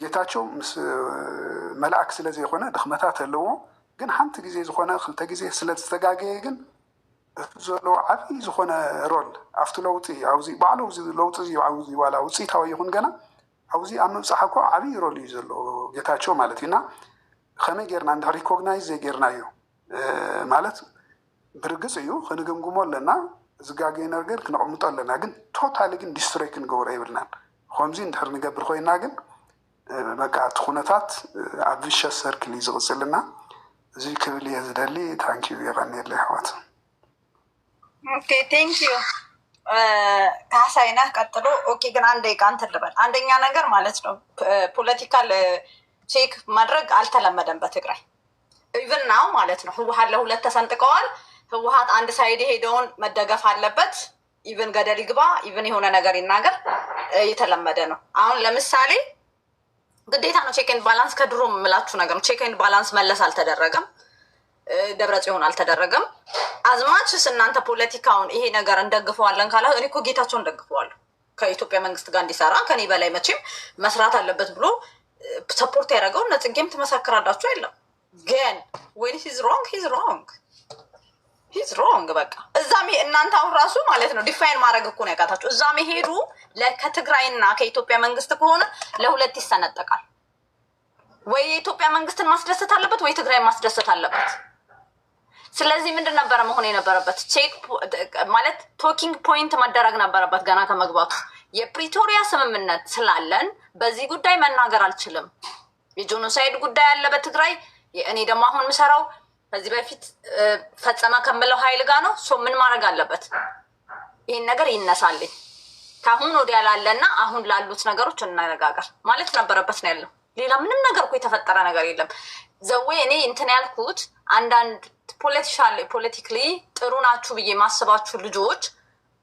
ጌታቸው ምስ መልኣክ ስለ ዘይኮነ ድኽመታት ኣለዎ ግን ሓንቲ ግዜ ዝኾነ 2 ግዜ ስለ ዝተጋገየ ግን ዘለዎ ዓብዪ ዝኾነ ሮል ኣብቲ ለውጢ ኣብዚ ባዕሉ ለውጢ እዚ ኣብዚ ዋላ ውፅኢታዊ ይኹን ገና ኣብዚ ኣብ ምብፃሕ እኮ ዓብዪ ሮል እዩ ዘለዎ ጌታቸው ማለት እዩና ከመይ ጌርና እንዳ ሪኮግናይዝ ዘይጌርናዮ ማለት ብርግፅ እዩ ክንግምግሞ ኣለና ዝጋገየ ነገር ክነቕምጦ ኣለና ግን ቶታሊ ግን ዲስትሮይ ክንገብሮ የብልናን ከምዚ እንድሕር ንገብር ኮይና ግን በቃ እቲ ኩነታት ኣብ ቪሸስ ሰርክል እዩ ዝቕፅልና እዚ ክብል እየ ዝደሊ ታንኪዩ የቐኒየለ ኣሕዋት ኦኬ ቴንክ ዩ ካሳይና ቀጥሎ ኦኬ ግን አንድ ደቂቃ እንትን ልበል አንደኛ ነገር ማለት ነው ፖለቲካል ቼክ ማድረግ አልተለመደም በትግራይ ኢቭን ናው ማለት ነው ህወሓት ለሁለት ተሰንጥቀዋል ህወሓት አንድ ሳይድ ሄደውን መደገፍ አለበት ኢቭን ገደል ይግባ ኢቭን የሆነ ነገር ይናገር የተለመደ ነው አሁን ለምሳሌ ግዴታ ነው ቼክ ኤንድ ባላንስ ከድሮ ምላችሁ ነገር ቼክ ኤንድ ባላንስ መለስ አልተደረገም ደብረጽዮን አልተደረገም አዝማችስ እናንተ ፖለቲካውን ይሄ ነገር እንደግፈዋለን ካላ እኔ እኮ ጌታቸው እንደግፈዋለሁ ከኢትዮጵያ መንግስት ጋር እንዲሰራ ከኔ በላይ መቼም መስራት አለበት ብሎ ሰፖርት ያደረገው ነጽጌም ትመሰክራላችሁ አይደለም ግን when he's wrong በቃ እዛም እናንተ አሁን ራሱ ማለት ነው ዲፋይን ማድረግ እኮ ነው ያቃታችሁ እዛም ሄዱ ከትግራይና ከኢትዮጵያ መንግስት ከሆነ ለሁለት ይሰነጠቃል ወይ የኢትዮጵያ መንግስትን ማስደሰት አለበት ወይ ትግራይ ማስደሰት አለበት ስለዚህ ምንድን ነበር መሆን የነበረበት ቼክ ማለት ቶኪንግ ፖይንት መደረግ ነበረበት ገና ከመግባቱ የፕሪቶሪያ ስምምነት ስላለን በዚህ ጉዳይ መናገር አልችልም የጄኖሳይድ ጉዳይ አለ በትግራይ እኔ ደግሞ አሁን ምሰራው በዚህ በፊት ፈጸመ ከመለው ኃይል ጋር ነው ሶ ምን ማድረግ አለበት ይሄን ነገር ይነሳልኝ ካሁን ወዲያ ላለና አሁን ላሉት ነገሮች እናነጋገር ማለት ነበረበት ነው ያለው ሌላ ምንም ነገር እኮ የተፈጠረ ነገር የለም ዘዌ እኔ እንትን ያልኩት አንዳንድ ፖለቲካሊ ጥሩ ናችሁ ብዬ ማስባችሁ ልጆች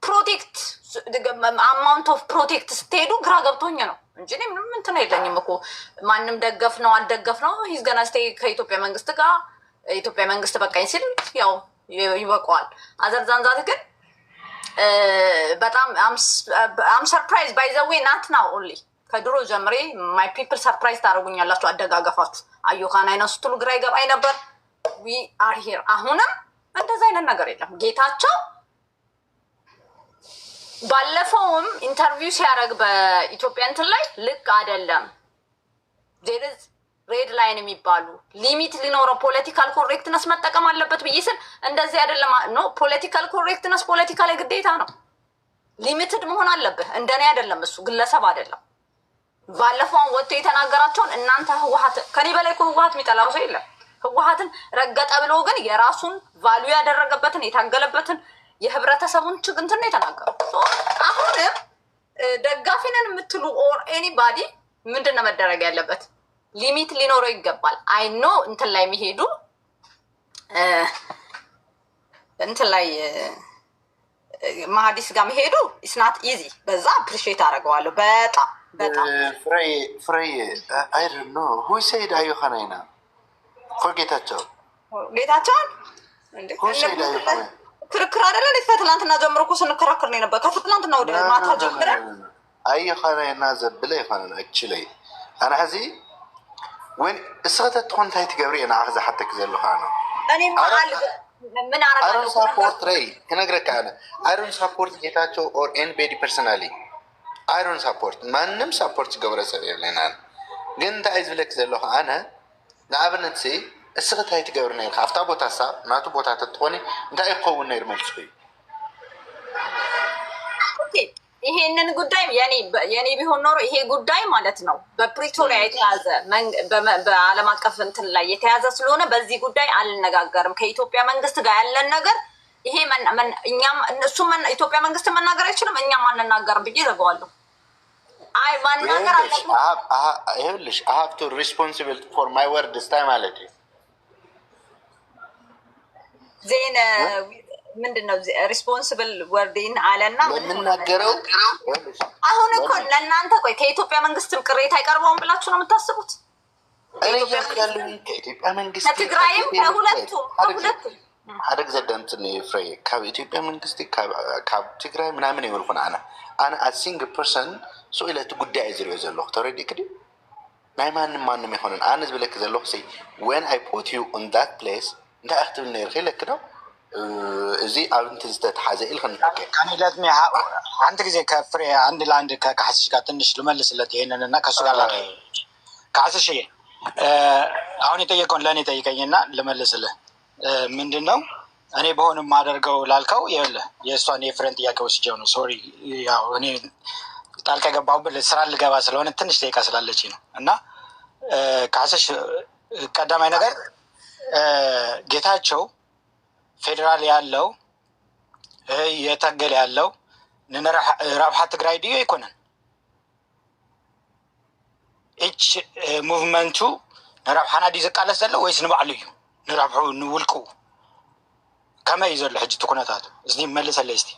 ፕሮቴክት አማውንት ኦፍ ፕሮቴክት ስትሄዱ ግራ ገብቶኝ ነው እንጂ ምንም እንትን የለኝም እኮ ማንም ደገፍ ነው አልደገፍ ነው ሂዝ ገና ስቴይ ከኢትዮጵያ መንግስት ጋር ኢትዮጵያ መንግስት በቃኝ ሲል ያው ይበቃዋል አዘርዛንዛት ግን በጣም አም ሰርፕራይዝ ባይ ዘ ዌይ ናት ናው ኦንሊ ከድሮ ጀምሬ ማይ ፒፕል ሰርፕራይዝ ታደርጉኛላችሁ አደጋገፋችሁ አዮካን አይነሱ ትሉ ግራ ይገባኝ ነበር ዊ አር ሂር አሁንም እንደዛ አይነት ነገር የለም ጌታቸው ባለፈውም ኢንተርቪው ሲያደርግ በኢትዮጵያ እንትን ላይ ልክ አይደለም ዴዝ ሬድ ላይን የሚባሉ ሊሚት ሊኖረው ፖለቲካል ኮሬክትነስ መጠቀም አለበት ብዬስን እንደዚህ አይደለም ኖ ፖለቲካል ኮሬክትነስ ፖለቲካል ግዴታ ነው ሊሚትድ መሆን አለበት እንደኔ አይደለም እሱ ግለሰብ አይደለም ባለፈው ወጥቶ የተናገራቸውን እናንተ ህወሓት ከኔ በላይ ህወሓት የሚጠላው ሰው የለም ህወሓትን ረገጠ ብሎ ግን የራሱን ቫልዩ ያደረገበትን የታገለበትን የህብረተሰቡን እንትን ነው የተናገረው። አሁንም ደጋፊ ነን የምትሉ ኦር ኤኒባዲ ምንድን ነው መደረግ ያለበት? ሊሚት ሊኖረው ይገባል። አይ ኖ እንትን ላይ የሚሄዱ እንትን ላይ ማሀዲስ ጋር መሄዱ ኢስናት ኢዚ። በዛ አፕሪሺየት አደርገዋለሁ በጣም በጣም። ፍሬ አይ ዶንት ኖ ሁ ሴድ አዩ ኸናይና ጌታቸውን ክርክር አይደለ? ከትላንትና ጀምሮ እኮ ስንከራከር ነው የነበር። ከትላንትና ወደ ማታ ጀምረን አዩ ኸናይና ዘብለ ይኸናን አክቹሊ አና ሕዚ ወን እስኸተት ትኾን እንታይ ትገብሪ እየ ንዓኽ ዝሓተክ ዘለኻ ነው እኔ ምን አረጋለሁ ሳፖርት ረይ ክነግረካ ኣነ አይዶን ሳፖርት ጌታቸው ኦር ኤንቤዲ ፐርሰናሊ አይዶን ሳፖርት ማንም ሳፖርት ዝገብረ ሰብ የለና ግን እንታይ እዩ ዝብለክ ዘለኹ ኣነ ንኣብነት ሲ እስኺ እንታይ ትገብሪ ነይርካ ኣብታ ቦታ ሳ ናቱ ቦታ ተትኾኒ እንታይ ይኸውን ነይሩ መልስኩ እዩ ይሄንን ጉዳይ የኔ ቢሆን ኖሮ ይሄ ጉዳይ ማለት ነው በፕሪቶሪያ የተያዘ በዓለም አቀፍ እንትን ላይ የተያዘ ስለሆነ በዚህ ጉዳይ አልነጋገርም። ከኢትዮጵያ መንግስት ጋር ያለን ነገር ይሄ እኛም እሱም ኢትዮጵያ መንግስት መናገር አይችልም፣ እኛም አንናገርም ብዬ ዘጋዋለሁ። አይ ማናገር አለብን። ይኸውልሽ I have to responsible for my words time ማለት ዜን ምንድነው ሪስፖንሲብል ወርዲን አለና የምናገረው አሁን እኮ ለእናንተ ቆይ ከኢትዮጵያ መንግስትም ቅሬታ አይቀርበውም ብላችሁ ነው የምታስቡት? ከኢትዮጵያ መንግስት ከትግራይም ከሁለቱም ሓደ ግዜ ደምፅኒ ፍሬ ካብ ኢትዮጵያ መንግስቲ ካብ ትግራይ ምናምን ይበልኩን ኣነ as single person ስኢለቲ ጉዳይ እዩ ዝሪኦ ዘለኹ ተረዲ ክዲ ናይ ማንም ይኮነን ኣነ ዝብለክ ዘለኹ when I put you on that place እንታይ እክትብል ነይርክ ኢለክ ዶ እዚ ኣብ እንትን ዝተተሓዘ ኢልክ ከኔ ለትሚ አንድ ጊዜ ከፍሬ አንድ ለአንድ ከሐስሽ ጋር ትንሽ ልመልስለት ይሄንን እና ከሱ ጋር ከሐስሽ አሁን የጠየቀውን ለእኔ ጠይቀኝና ልመልስልህ። ምንድን ነው እኔ በሆን የማደርገው ላልከው ይኸውልህ የእሷን የፍሬን ጥያቄ ወስጄው ነው። ሶሪ ያው እኔ ጣልቃ ገባሁበት ስራ ልገባ ስለሆነ ትንሽ ደቂቃ ስላለች ነው። እና ከሐስሽ ቀዳማይ ነገር ጌታቸው ፌዴራል ያለው የታገለ ያለው ንረብሓ ትግራይ ድዩ ይኮነን እች ሙቭመንቱ ንረብሓና ዲ ዝቃለስ ዘሎ ወይስ ንባዕሉ እዩ ንረብሑ ንውልቁ ከመይ እዩ ዘሎ ሕጂ እቲ ኩነታቱ እዚ መልሰለይ እስቲ።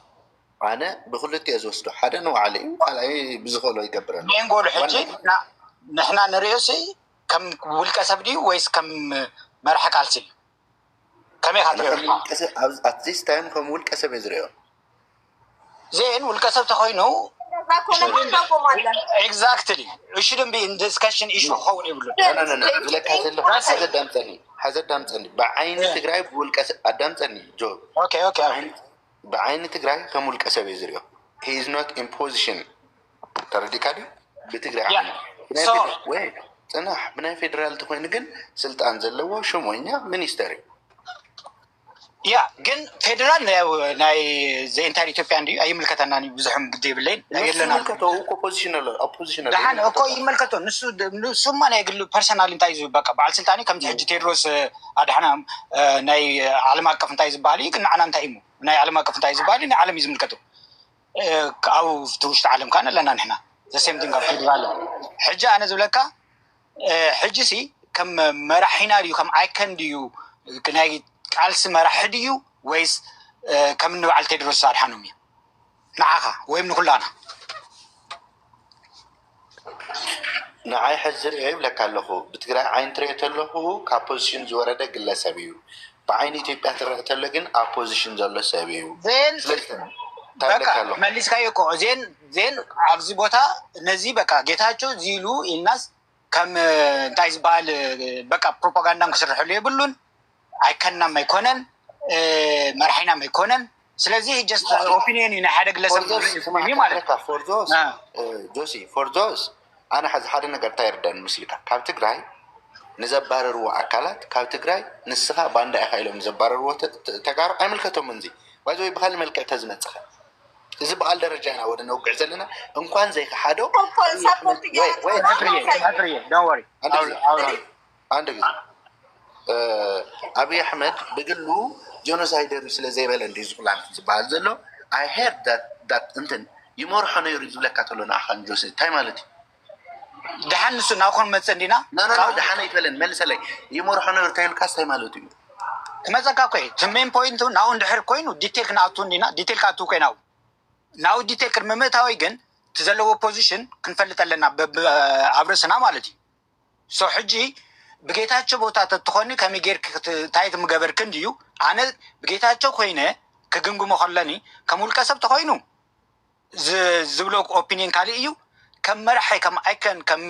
ኣነ ብክልቲኦ ዝወስዶ ሓደ ንባዕሉ እዩ ካልኣይ ብዝኽእሎ ይገብረና ንጎሉ ሕጂ ንሕና ንሪኦ ሲ ከም ውልቀ ሰብ ድዩ ወይስ ከም መርሒ ቃልሲ እዩ? ከመይ at this time ከም ውልቀ ሰብ ዝሪኦ ዜን ውልቀ ሰብ ተኮይኑ ኤግዛክትሊ ሽድን ቢ ዲስከሽን ኢሹ ክኸውን ይብሉ ዝለካ ዘለኹ ሓዘ ዳምፀኒ ብዓይኒ ትግራይ ብውልቀ ሰብ ኣዳምፀኒ ጆብ ብዓይኒ ትግራይ ከም ውልቀ ሰብ እዩ ዝሪኦ he is not in position ተረዲካ ድዩ ብትግራይ ወይ ፅናሕ ብናይ ፌደራል ተኮይኑ ግን ስልጣን ዘለዎ ሽሞኛ ሚኒስተር እዩ ያ ግን ፌደራል ናይ ዘኢንታይር ኢትዮጵያ እንዲዩ ኣይምልከተና ብዙሕም ግዜ የብለይን ኦፖዚሽን እኮ ይመልከቶ ንሱማ ናይ ግሉ ፐርሰናል እንታይ እዩ በቃ በዓል ስልጣን ከምዚ ሕጂ ቴድሮስ ኣድሓና ናይ ዓለም ኣቀፍ እንታይ ዝበሃል እዩ ግን ንዓና እንታይ እሙ ናይ ዓለም ኣቀፍ እንታይ ዝበሃል እዩ ናይ ዓለም እዩ ዝምልከቶ ኣብ ውሽጢ ዓለም ካነ ኣለና ንሕና ዘሴምቲንግ ኣብ ፌደራል ሕጂ ኣነ ዝብለካ ሕጂ ሲ ከም መራሒና ድዩ ከም ኣይከን ድዩ ናይ ቃልሲ መራሒ ድዩ ወይስ ከም ንበዓል ቴድሮስ ኣድሓኖም እዩ ንዓኻ ወይም ንኩላና? ንዓይ ሕዚ ዝሪኦ ይብለካ ኣለኹ ብትግራይ ዓይኒ ትሪኦ ተለኹ ካብ ፖዚሽን ዝወረደ ግለሰብ እዩ ብዓይኒ ኢትዮጵያ ትረአ ተሎ ግን ኣብ ፖዚሽን ዘሎ ሰብ እዩ መሊስካዮ እኮ ዜን ኣብዚ ቦታ ነዚ በቃ ጌታቸው ዚሉ ኢልናስ ከም እንታይ ዝበሃል በቃ ፕሮፓጋንዳን ክስርሕሉ የብሉን ኣይከናም ኣይኮነን መርሒናም ኣይኮነን ስለዚ ጀስት ኦፒኒየን እዩ ናይ ሓደ ግለሰብ ማለት ጆሲ ፎርዞስ ኣነ ሓዚ ሓደ ነገር እንታይ ይርዳእኒ ምስሊካ ካብ ትግራይ ንዘባረርዎ ኣካላት ካብ ትግራይ ንስኻ ባንዳ ኢኻ ኢሎም ንዘባረርዎ ተጋሩ ኣይምልከቶም እንዚ ባይዘ ወይ ብካሊእ መልክዕ ተዝመፅኸ እዚ በዓል ደረጃ ኢና ወደ ነውግዕ ዘለና እንኳን ዘይክሓዶ አንድ ጊዜ አብይ አሕመድ በግሉ ጆኖሳይደር ስለ ዘይበለ እንዲ ዝቁላን ዝበሃል ዘሎ I heard that እንትን ይመርሖ ነይሩ ዝብለካ ተሎ ንኣኻ ንጆሲ እንታይ ማለት እዩ ድሓን ንሱ ናብኹም መፅእ እንዲና ድሓነ ይፈለን መልሰለይ ይመርሖ ነይሩ እንታይልካስ እንታይ ማለት እዩ ክመፀካ ኮይ እቲ ሜን ፖይንቱ ናብኡ እንድሕር ኮይኑ ዲቴል ክንኣቱ እንዲና ዲቴል ክኣትው ኮይና ናብኡ ዲቴል ቅድሚ ምእታዊ ግን እቲ ዘለዎ ፖዚሽን ክንፈልጥ ኣለና ኣብ ርእስና ማለት እዩ ሶ ሕጂ ብጌታቸው ቦታ ተትኾኒ ከመይ ጌርክ ታይት ምገበርክ እንድዩ ኣነ ብጌታቸው ኮይነ ክግምግሞ ከለኒ ከም ውልቀ ሰብ ተኮይኑ ዝብሎ ኦፒኒየን ካሊእ እዩ ከም መራሒ ከም ኣይከን ከም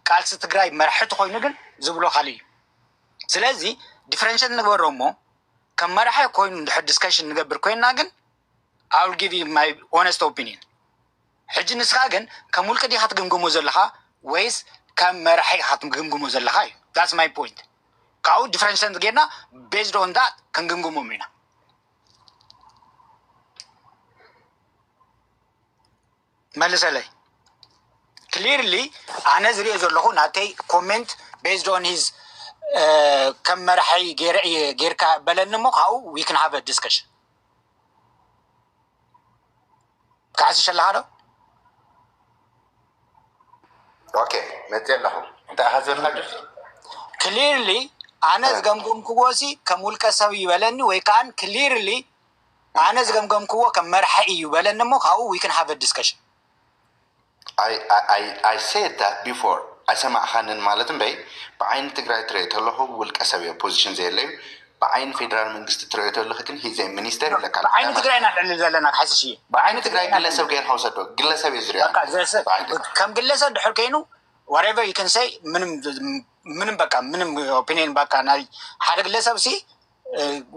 ቃልሲ ትግራይ መራሒ ተኮይኑ ግን ዝብሎ ካሊእ እዩ ስለዚ ዲፈረንሽን ንግበሮ እሞ ከም መራሒ ኮይኑ እንድሕር ዲስከሽን ንገብር ኮይና ግን I will give you my honest opinion ሕጂ ንስኻ ግን ከም ውልቀ ዲኻ ትግምግሞ ዘለኻ ወይስ ከም መራሒ ኢኻ ትግምግሞ ዘለኻ እዩ that's my point ካብኡ ዲፈረንሽን ጌርና based on that ክንግምግሞም ኢና መልሰለይ clearly ኣነ ዝሪኦ ዘለኹ ናተይ ኮሜንት based on his ከም መራሒ ጌርካ በለኒ እሞ ካብኡ we can have a discussion ካዕሲ ሸላኻ ዶ ኦኬ መፅእ ኣለኹ እንታይ ሓዘርካ ጆሲ ክሊርሊ ኣነ ዝገምገምክዎ ሲ ከም ውልቀ ሰብ ይበለኒ ወይ ከዓን ክሊርሊ ኣነ ዝገምገምክዎ ከም መራሒ እዩ በለኒ እሞ ካብኡ we can have a discussion I said that before ኣይሰማዕኻንን ማለት እምበይ ብዓይኒ ትግራይ ትሪኦ ተለኹ ውልቀ ሰብ እዮ ፖዚሽን ዘየለ እዩ ብዓይኒ ፌደራል መንግስቲ ትሪኦ ተለኹ ግን ሂዘ ሚኒስተር ይብለካ ብዓይኒ ትግራይ ናልዕሊ ዘለና ሓስሽ እየ ብዓይኒ ትግራይ ግለሰብ ገይርካ ውሰዶ ግለሰብ እዩ ዝሪኦ ከም ግለሰብ ድሕር ኮይኑ whatever you can say ምንም በቃ ምንም ኦፒኒየን በቃ ናይ ሓደ ግለሰብ ሲ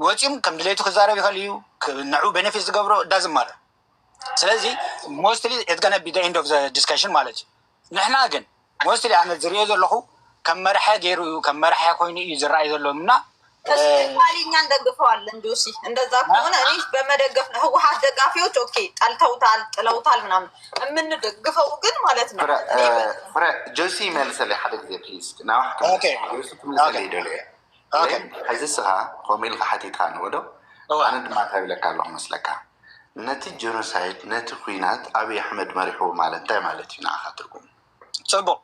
ወፂም ከም ድሌቱ ክዛረብ ይኽእል እዩ ንዑ ቤኔፊት ዝገብሮ ዳዝም ማለት ስለዚ ሞስትሊ it's gonna be the end of the discussion ማለት እዩ ንሕና ግን ሞስትሊ ኣነ ዝሪኦ ዘለኹ ከም መራሒ ገይሩ እዩ ከም መራሒ ኮይኑ እዩ ዝረኣዩ ዘለዎም እና ተስፋሊኛ እንደግፈዋለን ጆሲ እንደዛ ከሆነ እኔ በመደገፍ ነው ህወሓት ደጋፊዎች ኦኬ ጠልተውታል ጥለውታል ምናምን የምንደግፈው ግን ማለት ነው ፍረ ጆሲ መልሰለይ ሓደ ግዜ ፕሊዝ ናባሕከ ጆሲ ትምልሰለይ ደልየ ሕዚ ስኻ ከምኡ ኢልካ ሓቲትካ ንወዶ ኣነ ድማ ታይብለካ ኣለኹ መስለካ ነቲ ጀኖሳይድ ነቲ ኩናት ኣብይ ኣሕመድ መሪሑ ማለት እንታይ ማለት እዩ ንዓኻ ትርጉም ፅቡቅ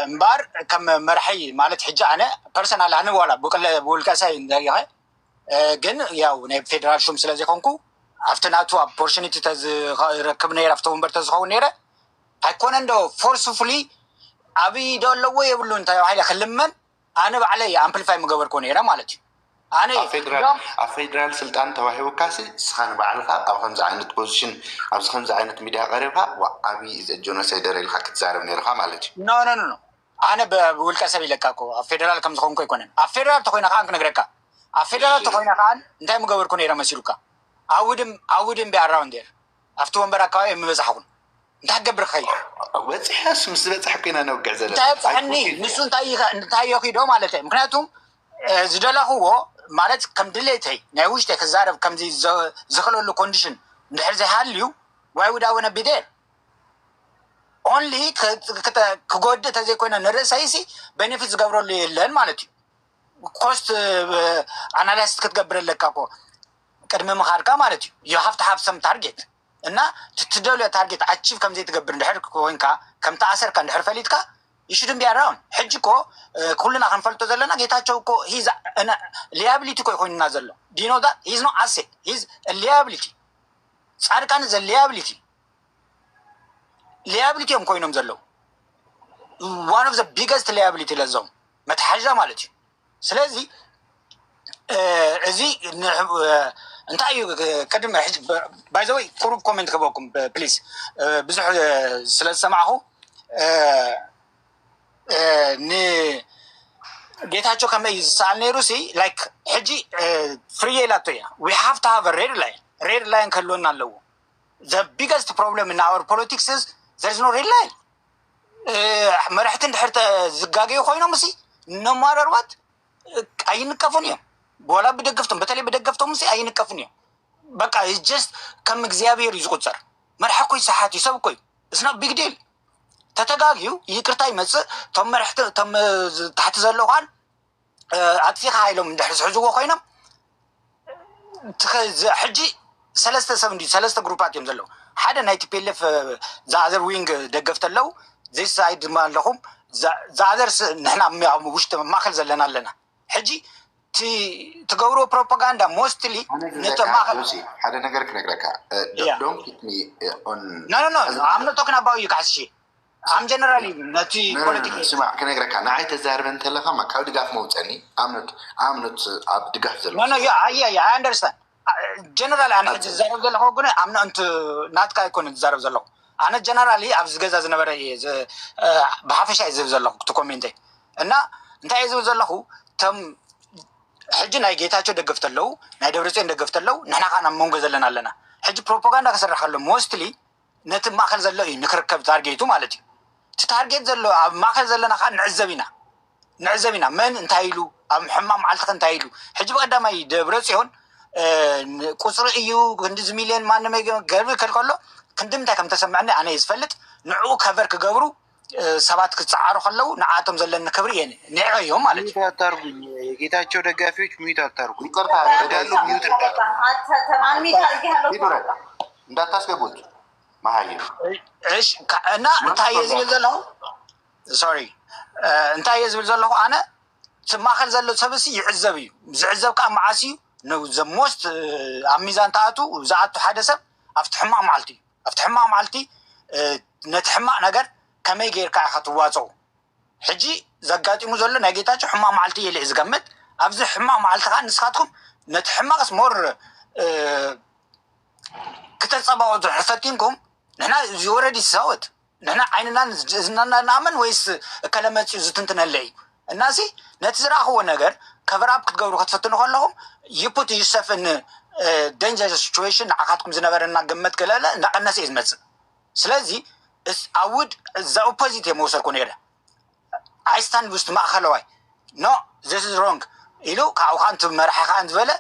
እምበር ከም መራሒ ማለት ሕጂ ኣነ ፐርሰናል ኣነ ዋላ ብውልቀ ሰብ እንደሪኸ ግን ያው ናይ ፌደራል ሹም ስለ ዘይኮንኩ ኣብቲ ናቱ ኦፖርቹኒቲ ተዝረክብ ነይረ ኣብቲ ወንበር ተዝኸውን ነይረ ኣይኮነ እንዶ ፎርስፉሊ ኣብይ ዶ ኣለዎ የብሉ እንታይ ባሂለ ክልመን ኣነ ባዕለይ ኣምፕሊፋይ ምገበርኮ ነይረ ማለት እዩ ኣነ ኣብ ፌደራል ስልጣን ተዋሂቡካሲ ስኻ ንባዕልካ ኣብ ከምዚ ዓይነት ፖዚሽን ኣብዚ ከምዚ ዓይነት ሚድያ ቀሪብካ ዓብይ ጀኖሳይደር ኢልካ ክትዛረብ ነርካ ማለት እዩ ኖ ኖ ኖ ኣነ ብውልቀ ሰብ ኢለካ ኮ ኣብ ፌደራል ከም ዝኮንኩ ኣይኮነን ኣብ ፌደራል ተኮይና ከዓ ክንግረካ ኣብ ፌደራል ተኮይና ከዓ እንታይ ምገበርኩ ነይረ መሲሉካ ኣውድም ቢኣራውን ዴር ኣብቲ ወንበር ኣከባቢ የምበዛሕኩን እንታይ ክገብር ክኸይ በፂሐስ ምስ ዝበፅሕ ኮይና ነውግዕ ዘለና እንታይ ብፅሕኒ ንሱ እንታይ የኺዶ ማለት እዩ ምክንያቱም ዝደለኽዎ ማለት ከም ድሌተይ ናይ ውሽጠይ ክዛረብ ከምዚ ዝኽለሉ ኮንዲሽን እንድሕር ዘይሃልዩ ዋይ ውድ ኣወነ ቢደር ኦንሊ ክጎድእ ተዘይኮይነ ንርእሰይሲ ቤኔፊት ዝገብረሉ የለን ማለት እዩ ኮስት ኣናላይሲስ ክትገብር ኣለካ ኮ ቅድሚ ምኻድካ ማለት እዩ ዩ ሃፍቲ ሃብ ሰም ታርጌት እና ትደልዮ ታርጌት ኣቺቭ ከምዘይ ትገብር እንድሕር ኮይንካ ከም ተኣሰርካ እንድሕር ፈሊጥካ ይሽድን ቢያራውን ሕጂ ኮ ኩሉና ክንፈልጦ ዘለና ጌታቸው ኮ ሂዝ ሊያብሊቲ ኮ ይኮይንና ዘሎ ዲኖ ዳ ሂዝ ኖ ኣሴት ሂዝ ሊያብሊቲ ጻድቃን ዘ ሊያብሊቲ እዮም ኮይኖም ዘለው ዋን ኦፍ ዘ ቢገስት ሊያብሊቲ ለዞም መትሓዣ ማለት እዩ ስለዚ እዚ እንታይ እዩ ቅድም ባይ ዘ ወይ ቁሩብ ኮሜንት ክበኩም ፕሊዝ ብዙሕ ስለ ዝሰማዕኹ ጌታቸው ከመይ ዝሰኣል ነይሩ ሲ ላይክ ሕጂ ፍርየ ኢላቶ እያ ዊ ሃቭ ቱ ሃቭ ሬድ ላይን ከልወና ኣለዎ ዘ ቢገስት ፕሮብለም ና ኣወር ፖለቲክስ ዝ ዘር ኢዝ ኖ ሬድ ላይን መራሕቲ እንድሕር ዝጋገዩ ኮይኖም ሲ ነማረርባት ኣይንቀፉን እዮም ወላ ብደገፍቶም በተለይ ብደገፍቶም ሲ ኣይንቀፉን እዮም በቃ ጀስት ከም እግዚኣብሔር እዩ ዝቁፀር መርሒ ኮይ ሰሓት እዩ ሰብ ኮይ እስና ቢግ ዲል ተተጋግዩ ይቅርታ ይመፅእ ቶም መርሕቲ ቶም ታሕቲ ዘለውካን ኣጥፊኻ ኢሎም እንድሕር ዝሕዝዎ ኮይኖም ሕጂ ሰለስተ ሰብ እንዲ ሰለስተ ግሩፓት እዮም ዘለዉ ሓደ ናይ ቲፒኤልኤፍ ዛዘር ዊንግ ደገፍቲ ኣለው ዘይ ሳይድ ድማ ኣለኹም ዛዘር ንሕና ውሽጢ ማእኸል ዘለና ኣለና ሕጂ ትገብሮ ፕሮፓጋንዳ ሞስትሊ ነቶም ማእኸል ሓደ ነገር ክነግረካ I'm not talking about you guys I'm generally ነቲ ፖለቲካ ስማዕ ክነግረካ ንዓይ ተዛርበ እንተለካ ካብ ድጋፍ መውፀኒ ኣምነት ኣብ ድጋፍ ዘሎ I understand ጀነራሊ ኣነ ሕጂ ዝዛረብ ዘለኹ ግን ኣምነእንቲ ናትካ ኣይኮነ ዝዛረብ ዘለኹ ኣነ ጀነራሊ ኣብዚ ገዛ ዝነበረ ብሓፈሻ እዩ ዝብል ዘለኹ እቲ ኮሜንተይ እና እንታይ እዩ ዝብል ዘለኹ ቶም ሕጂ ናይ ጌታቸው ደገፍቲ ኣለው ናይ ደብረፅዮን ደገፍቲ ኣለው ንሕና ከዓ ናብ መንጎ ዘለና ኣለና ሕጂ ፕሮፓጋንዳ ክስራሕ ከሎ ሞስትሊ ነቲ ማእኸል ዘሎ እዩ ንክርከብ ታርጌቱ ማለት እዩ እቲ ታርጌት ዘሎ ኣብ ማእኸል ዘለና ከዓ ንዕዘብ ኢና መን እንታይ ኢሉ ኣብ ሕማቅ መዓልትኸ እንታይ ኢሉ ሕጂ ብቀዳማይ ደብረፅዮን ቁፅሪ እዩ ክንዲዚ ሚልዮን ማንም ገርቢ ከልከሎ ክንዲ ምንታይ ከም ተሰምዐኒ ኣነ ዝፈልጥ ንዕኡ ከቨር ክገብሩ ሰባት ክፀዓሩ ከለው ንዓቶም ዘለና ክብሪ እየ ንዕዮ እዮም ማለት እዩ አታርጉኝ የጌታቸው ደጋፊዎች ሚዩት አታርጉ ይቅርታ ሄዳሉ ሚዩት እንዳታስገቡት መሀይም እሺ እና እንታይ እየ ዝብል ዘለኹ ሶሪ እንታይ እየ ዝብል ዘለኹ ኣነ ማእኸል ዘሎ ሰብሲ ይዕዘብ እዩ ዝዕዘብ ከዓ መዓስ እዩ ዘሞስት ኣብ ሚዛን ተኣቱ ዝኣቱ ሓደ ሰብ ኣብቲ ሕማቅ መዓልቲ እዩ ኣብቲ ሕማቅ መዓልቲ ነቲ ሕማቅ ነገር ከመይ ጌርካ ኢኻ ትዋፅኡ ሕጂ ዘጋጢሙ ዘሎ ናይ ጌታቸው ሕማቅ መዓልቲ እየ ልእ ዝገምት ኣብዚ ሕማቅ መዓልቲ ከዓ ንስኻትኩም ነቲ ሕማቅስ ሞር ክተፀባቑ ፈቲንኩም ንሕና ኦረዲ ሰወት ንሕና ዓይንና እዝናና ንኣመን ወይስ ከለመፅኡ ዝትንትነለ እዩ እናሲ ነቲ ዝረእኽዎ ነገር ከቨርኣፕ ክትገብሩ ክትፈትኑ ከለኹም ይፑት ዩሰፍ ደንጀር ሲቹዌሽን ንዓኻትኩም ዝነበረ እናገመት ገለለ እንዳቀነሰ እዩ ዝመፅእ ስለዚ ኣውድ እዛ ኦፖዚት እየ መውሰድኩ ነይረ ኣይስታንድ ውስጥ ማእኸለዋይ ኖ ዚስ ኢዝ ሮንግ ኢሉ ካብኡ ከዓ ንቲ መራሒ ከዓ ዝበለ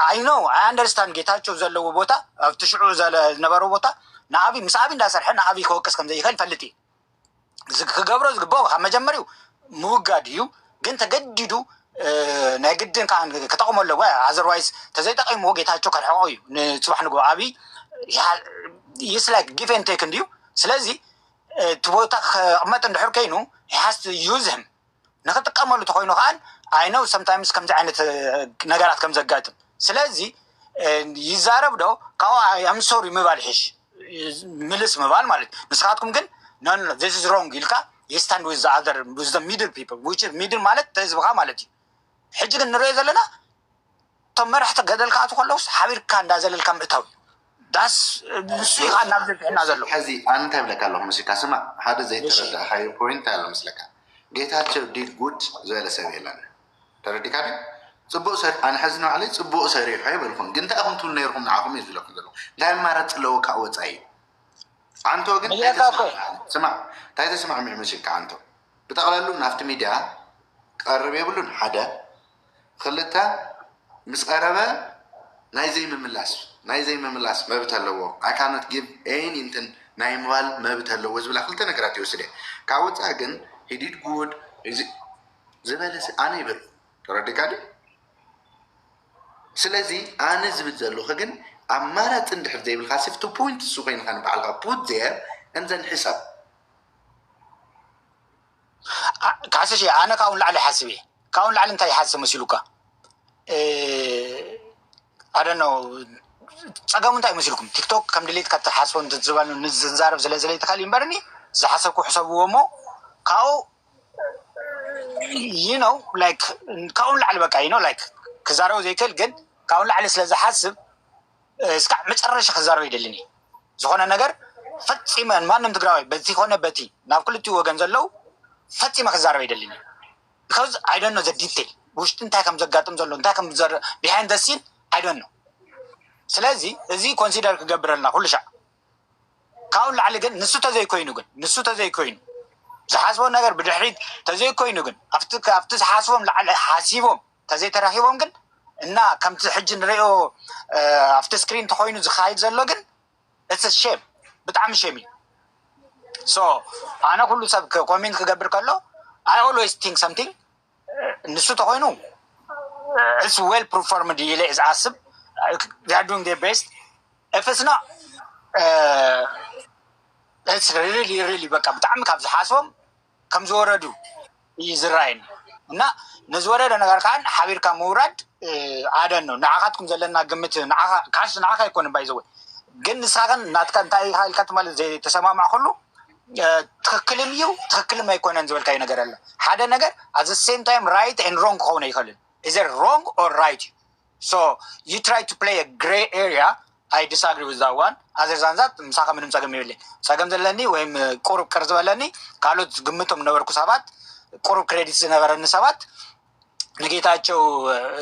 ኣይኖ ኣይ ኣንደርስታንድ ጌታቸው ዘለዎ ቦታ ኣብቲ ሽዑ ዝነበሮ ቦታ ንኣብይ ምስ ኣብይ እንዳሰርሐ ንኣብይ ክወቅስ ከም ዘይኽእል ፈልጥ እዩ ክገብሮ ዝግብኦ ካብ መጀመሪኡ ምውጋድ እዩ ግን ተገዲዱ ናይ ግድን ከዓ ክጠቕሞ ኣለዎ ኣዘርዋይስ ተዘይጠቂምዎ ጌታቸው ከርሕቆ እዩ ንፅባሕ ንግቦ ኣብይ ይስላይክ ጊቭ ኤንድ ቴክ እንድዩ ስለዚ እቲ ቦታ ክቕመጥ እንድሕር ኮይኑ ሃስ ዩዝህም ንክጥቀመሉ ተኮይኑ ከዓን ኣይነው ሰምታይምስ ከምዚ ዓይነት ነገራት ከም ዘጋጥም ስለዚ ይዛረብ ዶ ካብኡ ኣምሶሪ ምባል ይሕሽ ምልስ ምባል ማለት ንስኻትኩም ግን ዚስ ኢዝ ሮንግ ኢልካ የስታንድ ዊዝ ኣዘር ዊዝ ዘ ሚድል ፒፕል ዊች ሚድል ማለት ተህዝብካ ማለት እዩ ሕጂ ግን ንሪኦ ዘለና እቶም መራሕቲ ገደልካ ኣቱ ከለውስ ሓቢርካ እንዳዘለልካ ምእታው እዩ ዳስ ንሱ ኢኻ ናብ ዘብሕና ዘሎ ሕዚ ኣነ እንታይ ይብለካ ኣለኹ ምስካ ስማ ሓደ ዘይተረዳእካዮ ፖይንት ኣሎ ምስለካ ጌታቸው ዲድ ጉድ ዝበለ ሰብ የለን ተረዲካ ድ ፅቡቅ ኣነ ሕዚ ንባዕለይ ፅቡቅ ሰሪሑ ይበልኩም ግን እንታይ ኢኹም ትብሉ ነይርኩም ንዓኹም እዩ ዝብለኩም ዘለኹ እንታይ ኣማራፂ ኣለዎ ካብ ወፃኢ እዩ አንቶ ግን ስማ እንታይ ተስማዕምዕ ምስልካ አንቶ ብጠቕላሉ ናፍቲ ሚድያ ቀርብ የብሉን ሓደ ክልተ ምስ ቀረበ ናይ ዘይምምላስ መብት ኣለዎ ኣይ ካኖት ጊቭ ኤኒ እንትን ናይ ምባል መብት ኣለዎ ዝብላ ክልተ ነገራት ይወስደ ካብ ወፃኢ ግን ሂዲድ ጉድ ዝበለ ኣነ ይብል ተረዲካ ድ ስለዚ ኣነ ዝብል ዘለኹ ግን ኣማራፂ እንድሕር ዘይብልካ ሲፍቲ ፖይንት እሱ ኮይንካ ንበዓልካ ፑት ዜር እንዘን ሕሳብ ካሰሽ ኣነ ካብኡ ላዕሊ ሓስብ እየ ካብኡ ላዕሊ እንታይ ይሓስብ መሲሉካ ኣደኖ ፀገሙ እንታይ መሲልኩም ቲክቶክ ከም ድሌትካ ተሓስቦ እንትዝባል ንዝንዛረብ ስለዘለይ ተካሊ እምበርኒ ዝሓሰብኩ ሕሰብዎ እሞ ካብኡ ይነው ላይክ ካብኡ ላዕሊ በቃ ይነው ላይክ ክዛረቡ ዘይክእል ግን ካብኡ ላዕሊ ስለዝሓስብ እስካዕ መጨረሻ ክዛረብ ይደልኒ ዝኾነ ነገር ፈፂመ ማንም ትግራዋይ በቲ ኮነ በቲ ናብ ክልቲኡ ወገን ዘለው ፈፂመ ክዛረብ ይደልኒ ቢካዝ ኣይ ዶንት ኖ ዘ ዲቴል ውሽጢ እንታይ ከም ዘጋጥም ዘሎ እንታይ ከም ቢሃይንድ ዘ ሲን ኣይ ዶንት ኖ ስለዚ እዚ ኮንሲደር ክገብር ኣለና ኩሉ ሻዕ ካብኡ ላዕሊ ግን ንሱ ተዘይኮይኑ ዝሓስቦ ነገር ብድሕሪት ተዘይኮይኑ ግን ኣብቲ ዝሓስቦም ላዕሊ ሓሲቦም ተዘይተራኺቦም ግን እና ከምቲ ሕጂ ንሪኦ ኣብቲ ስክሪን ተኮይኑ ዝካይድ ዘሎ ግን እትስ ሼም ብጣዕሚ ሼም እዩ ሶ ኣነ ኩሉ ሰብ ኮሜንት ክገብር ከሎ ኣይ ኦልዌይስ ቲንክ ሰምቲንግ ንሱ ተኮይኑ እስ ዌል ፐርፎርምድ ኢለ ዝሓስብ they are doing their best. If it's not, it's really በቃ በጣም ካብ ዝሓስቦም ከም ዝወረዱ ይዝራይን እና ነዝወረደ ነገር ካን ሓቢርካ ምውራድ አደን ነው ንዓኻትኩም ዘለና ግምት ንዓኻ ይኮን ባይዘው ግን ንሳኸን ናትካ እንታይ ኢልካ ትማለት ዘይ ተሰማማዕ ሁሉ ትክክልም እዩ ትክክልም አይኮነን ዝበልካይ ነገር አለ ሓደ ነገር at the same time right and wrong ከሆነ ይኸልን is it wrong or right so you try to play a gray area I disagree with that one other than that ምሳኻ ምንም ጸገም ይብልኝ ጸገም ዘለኒ ወይም ቁርብ ቅርጽ በለኒ ካሉት ግምቶም ነበርኩ ሰባት ቁርብ ክሬዲት ነበረን ሰባት ንጌታቸው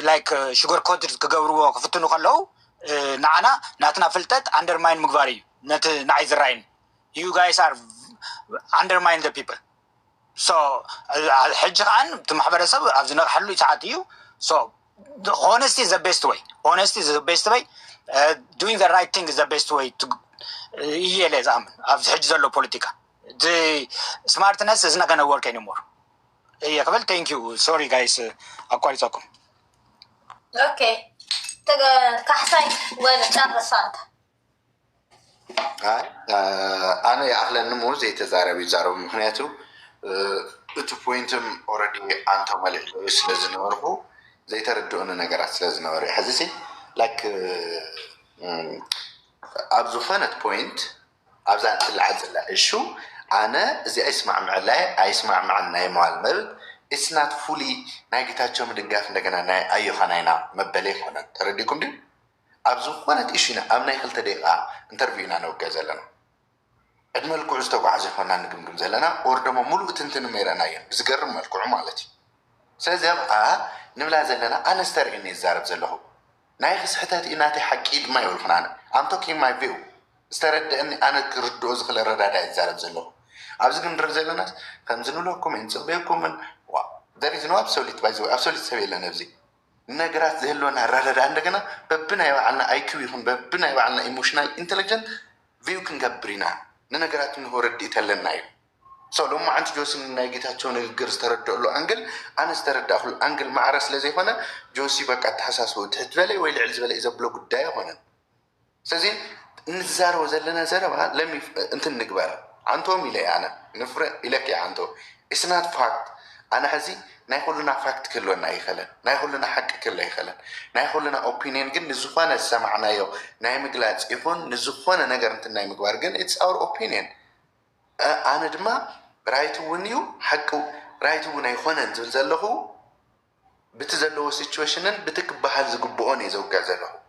ላይክ ሹገር ኮትድ ከገብርዎ ከፍትኑ ከለው ናዓና ናትና ፍልጠት አንደርማይን ምግባር እዩ ነት ናይ ዝራይን you guys are undermine the people so ሕጂ ካን ተማሕበረሰብ ኣብዚ ነሕሉ ይሳዓት እዩ so the honesty is the best way doing the right thing is the best way to ይየለ ዛም ኣብዚ ሕጂ ዘሎ ፖለቲካ the smartness is not going to work anymore ያከበል thank you sorry guys አቋሪጻኩም okay ካሕሳይ ወለ ጨርሳንተ አነ ያህለን ሙዝ የተዛረብ ይዛረብ ምክንያቱ እቱ ፖይንትም ኦሬዲ አንተ ማለት ስለዚህ ነበርኩ ዘይተረድኡን ነገራት ስለዚህ ነበር ያህዝሲ ላይክ አብዙ ፈነት ፖይንት አብዛን ተላዓዘላ እሹ አነ እዚ አይስማዕ ማዕላይ አይስማዕ ማዕና ይማል መብት it's not fully ናይጌታቸው ምድጋፍ እንደገና ናይ አየኻናይና መበለይ ሆነ ተረዲኩም ዲ አብዙ ፈነት እሺና አምናይ ክልተ ደቂቃ ኢንተርቪውና ነው ገዘለና እድመልኩ ዝተጓዓዘ ሆና ንግምግም ዘለና ኦር ደሞ ሙሉ ትንትን መይራናየ ዝገርም መልኩ ማለት ስለዚህ ንብላ ዘለና አነስተር እኔ ዛረብ ዘለሁ ናይ ክስሕተት ኢናተ ሓቂ ድማ ይወልኩናና I'm talking my view استردني أنا كردوز خل الرداء الزارب زلوا عاوزين نرزلنا فنزلوا ينصبيكم من there is no absolute by the way absolute سوي لنا نفسي نقرأ زهلونا الرداء عندنا ببنا يوعنا IQ يهم ببنا يوعنا emotional intelligent view كنجبرينا نقرأ إنه ردي تلنا يو so لما أنت جوسي من نايجتها الجرس ترد له أنجل أنا استرد أخل أنجل مع رأس لزي هنا جوسي بقى تحساس وتحت بالي ويل علز بالي إذا بلوك الداية هنا سزين نزار وزلنا زربها لم أنت النكبر عنتهم إلي أنا نفرق إليك يا عنتو it's not fact أنا هذي نايقول لنا fact كله ناي خلنا نايقول لنا حق كله خلنا نايقول لنا opinion جن نزخوانا السمعنا يو ناي مقلات يكون نزخوانا نجار أنت ناي مقبر جن it's our opinion أنا دما رايت ونيو حقه رايت وناي خوانا نزل زلهو بتزلهو situation بتكبه هذا جبؤني زوج زلهو